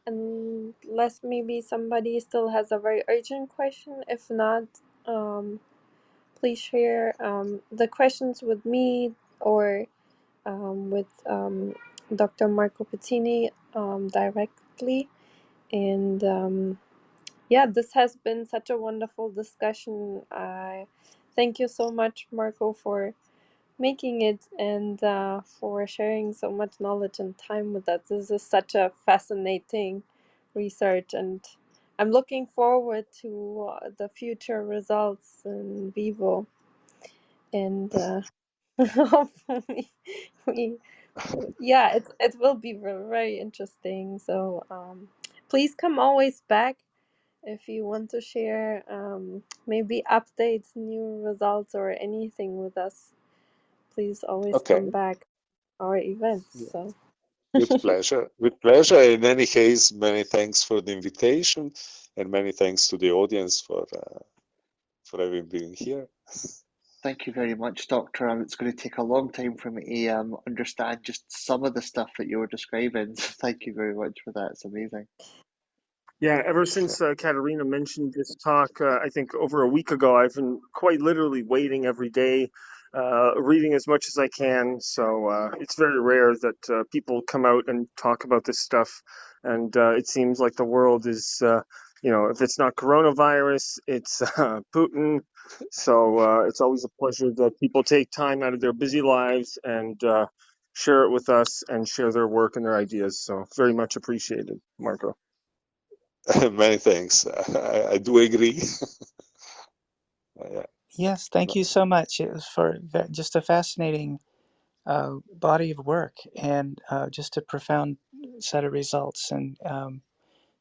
Unless maybe somebody still has a very urgent question, if not, please share the questions with me or with Dr. Marco Pettini directly. And yeah, this has been such a wonderful discussion. I thank you so much, Marco, for making it and for sharing so much knowledge and time with us. This is such a fascinating research, and I'm looking forward to the future results in vivo. And hopefully, we, yeah, it will be very interesting. So please come always back if you want to share maybe updates, new results, or anything with us. Please always Okay, come back our events. yeah, So with pleasure. With pleasure. In any case, many thanks for the invitation, and many thanks to the audience for having been here. Thank you very much, Doctor. It's going to take a long time for me to understand just some of the stuff that you were describing. So thank you very much for that. It's amazing. Yeah, ever since Katerina mentioned this talk, I think over a week ago, I've been quite literally waiting every day, reading as much as I can. So it's very rare that people come out and talk about this stuff. And it seems like the world is, if it's not coronavirus, it's Putin. So it's always a pleasure that people take time out of their busy lives and share it with us and share their work and their ideas. So very much appreciated, Marco. Many thanks. I do agree. Yeah. Yes, thank you so much. It was for just a fascinating body of work and just a profound set of results, and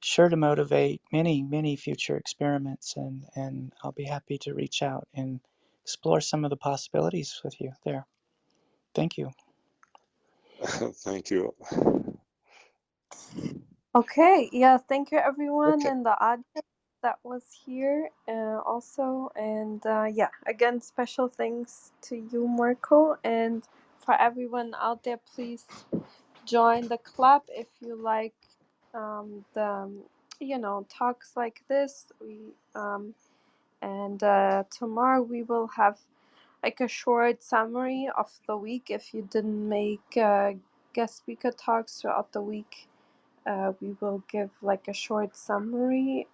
sure to motivate many future experiments. And I'll be happy to reach out and explore some of the possibilities with you there. Thank you. Thank you. okay, yeah, thank you everyone Okay. in the audience that was here also. And yeah, again, special thanks to you, Marco, and for everyone out there. Please join the club if you like the talks like this. Tomorrow we will have like a short summary of the week. If you didn't make guest speaker talks throughout the week, we will give like a short summary.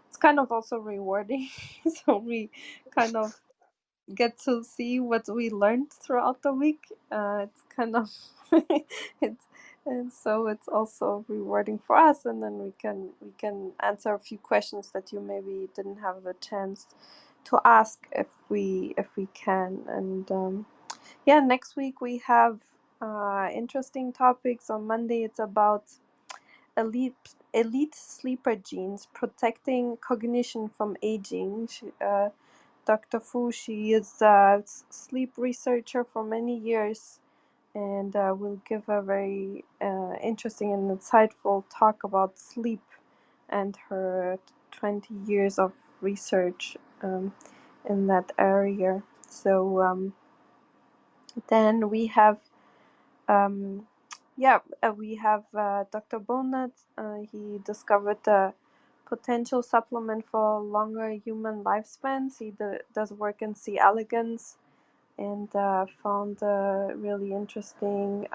It's kind of also rewarding, so we kind of get to see what we learned throughout the week. It's kind of it's and so it's also rewarding for us, and then we can answer a few questions that you maybe didn't have the chance to ask if we can. And yeah, next week we have interesting topics. On Monday it's about elite sleeper genes protecting cognition from aging. Dr. Fu, she is a sleep researcher for many years, and will give a very interesting and insightful talk about sleep and her 20 years of research in that area. So then we have we have Dr. Bonat. He discovered the potential supplement for longer human lifespans. He does work in C. elegans and found a really interesting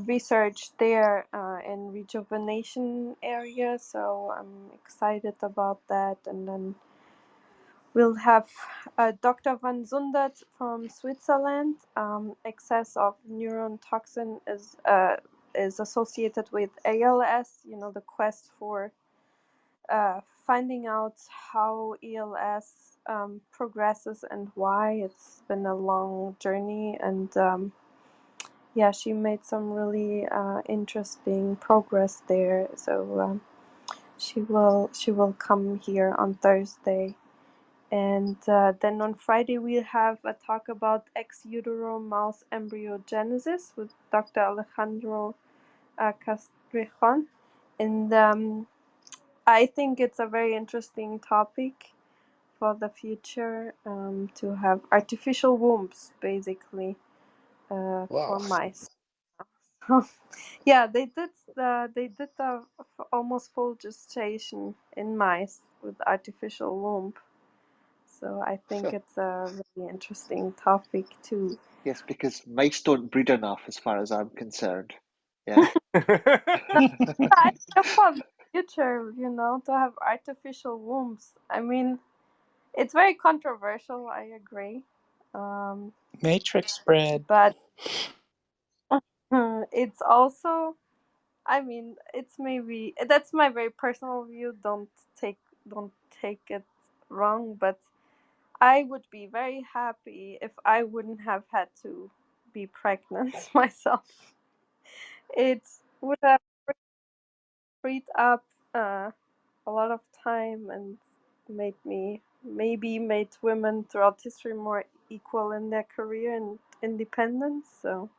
research there in rejuvenation area. So I'm excited about that. And then We'll have Dr. Van Zundert from Switzerland. Excess of neuron toxin is associated with ALS. You know, the quest for finding out how ALS progresses and why. It's been a long journey, and yeah, she made some really interesting progress there. So she will come here on Thursday. And then on Friday, we'll have a talk about ex utero mouse embryogenesis with Dr. Alejandro Castrejon. And I think it's a very interesting topic for the future, to have artificial wombs, basically, Wow. for mice. Yeah, they did the almost full gestation in mice with artificial womb. So I think it's a really interesting topic too. Yes, because mice don't breed enough, as far as I'm concerned. Yeah. I think for the future, you know, to have artificial wombs. I mean, it's very controversial. I agree, Matrix spread. but it's also. I mean, it's maybe that's my very personal view. Don't take it wrong, but I would be very happy if I wouldn't have had to be pregnant myself. It would have freed up a lot of time and made women throughout history more equal in their career and independence. So,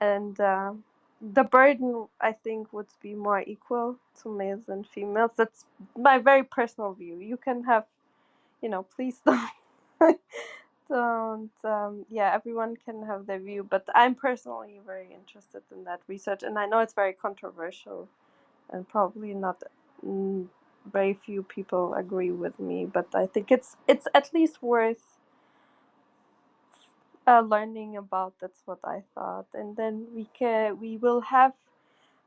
and the burden, I think, would be more equal to males and females. That's my very personal view. You can have, you know, please don't. Don't yeah, everyone can have their view, but I'm personally very interested in that research, and I know it's very controversial and probably not very few people agree with me, but I think it's at least worth learning about. That's what I thought. And then we will have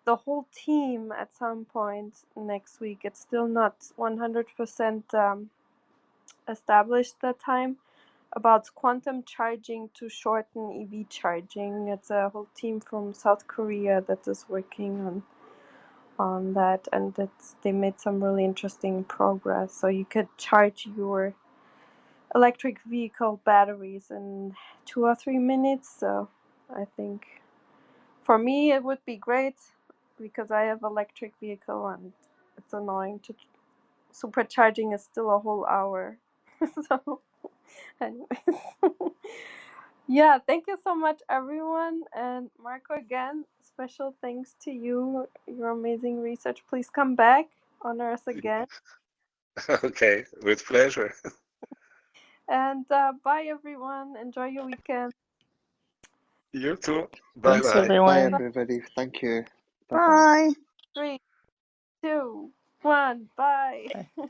the whole team at some point next week. It's still not 100% established that time, about quantum charging to shorten EV charging. It's a whole team from South Korea that is working on that, and they made some really interesting progress. So you could charge your electric vehicle batteries in 2 or 3 minutes. So I think for me it would be great, because I have electric vehicle and it's annoying to supercharging is still a whole hour. So anyways. Yeah, thank you so much, everyone. And Marco, again, special thanks to you. Your amazing research. Please come back, honor us again. Okay, with pleasure. And bye, everyone. Enjoy your weekend. You too. Bye Thanks, bye. Bye, everyone. everybody. Thank you. Bye-bye. Bye. 3, 2, 1, bye. Bye.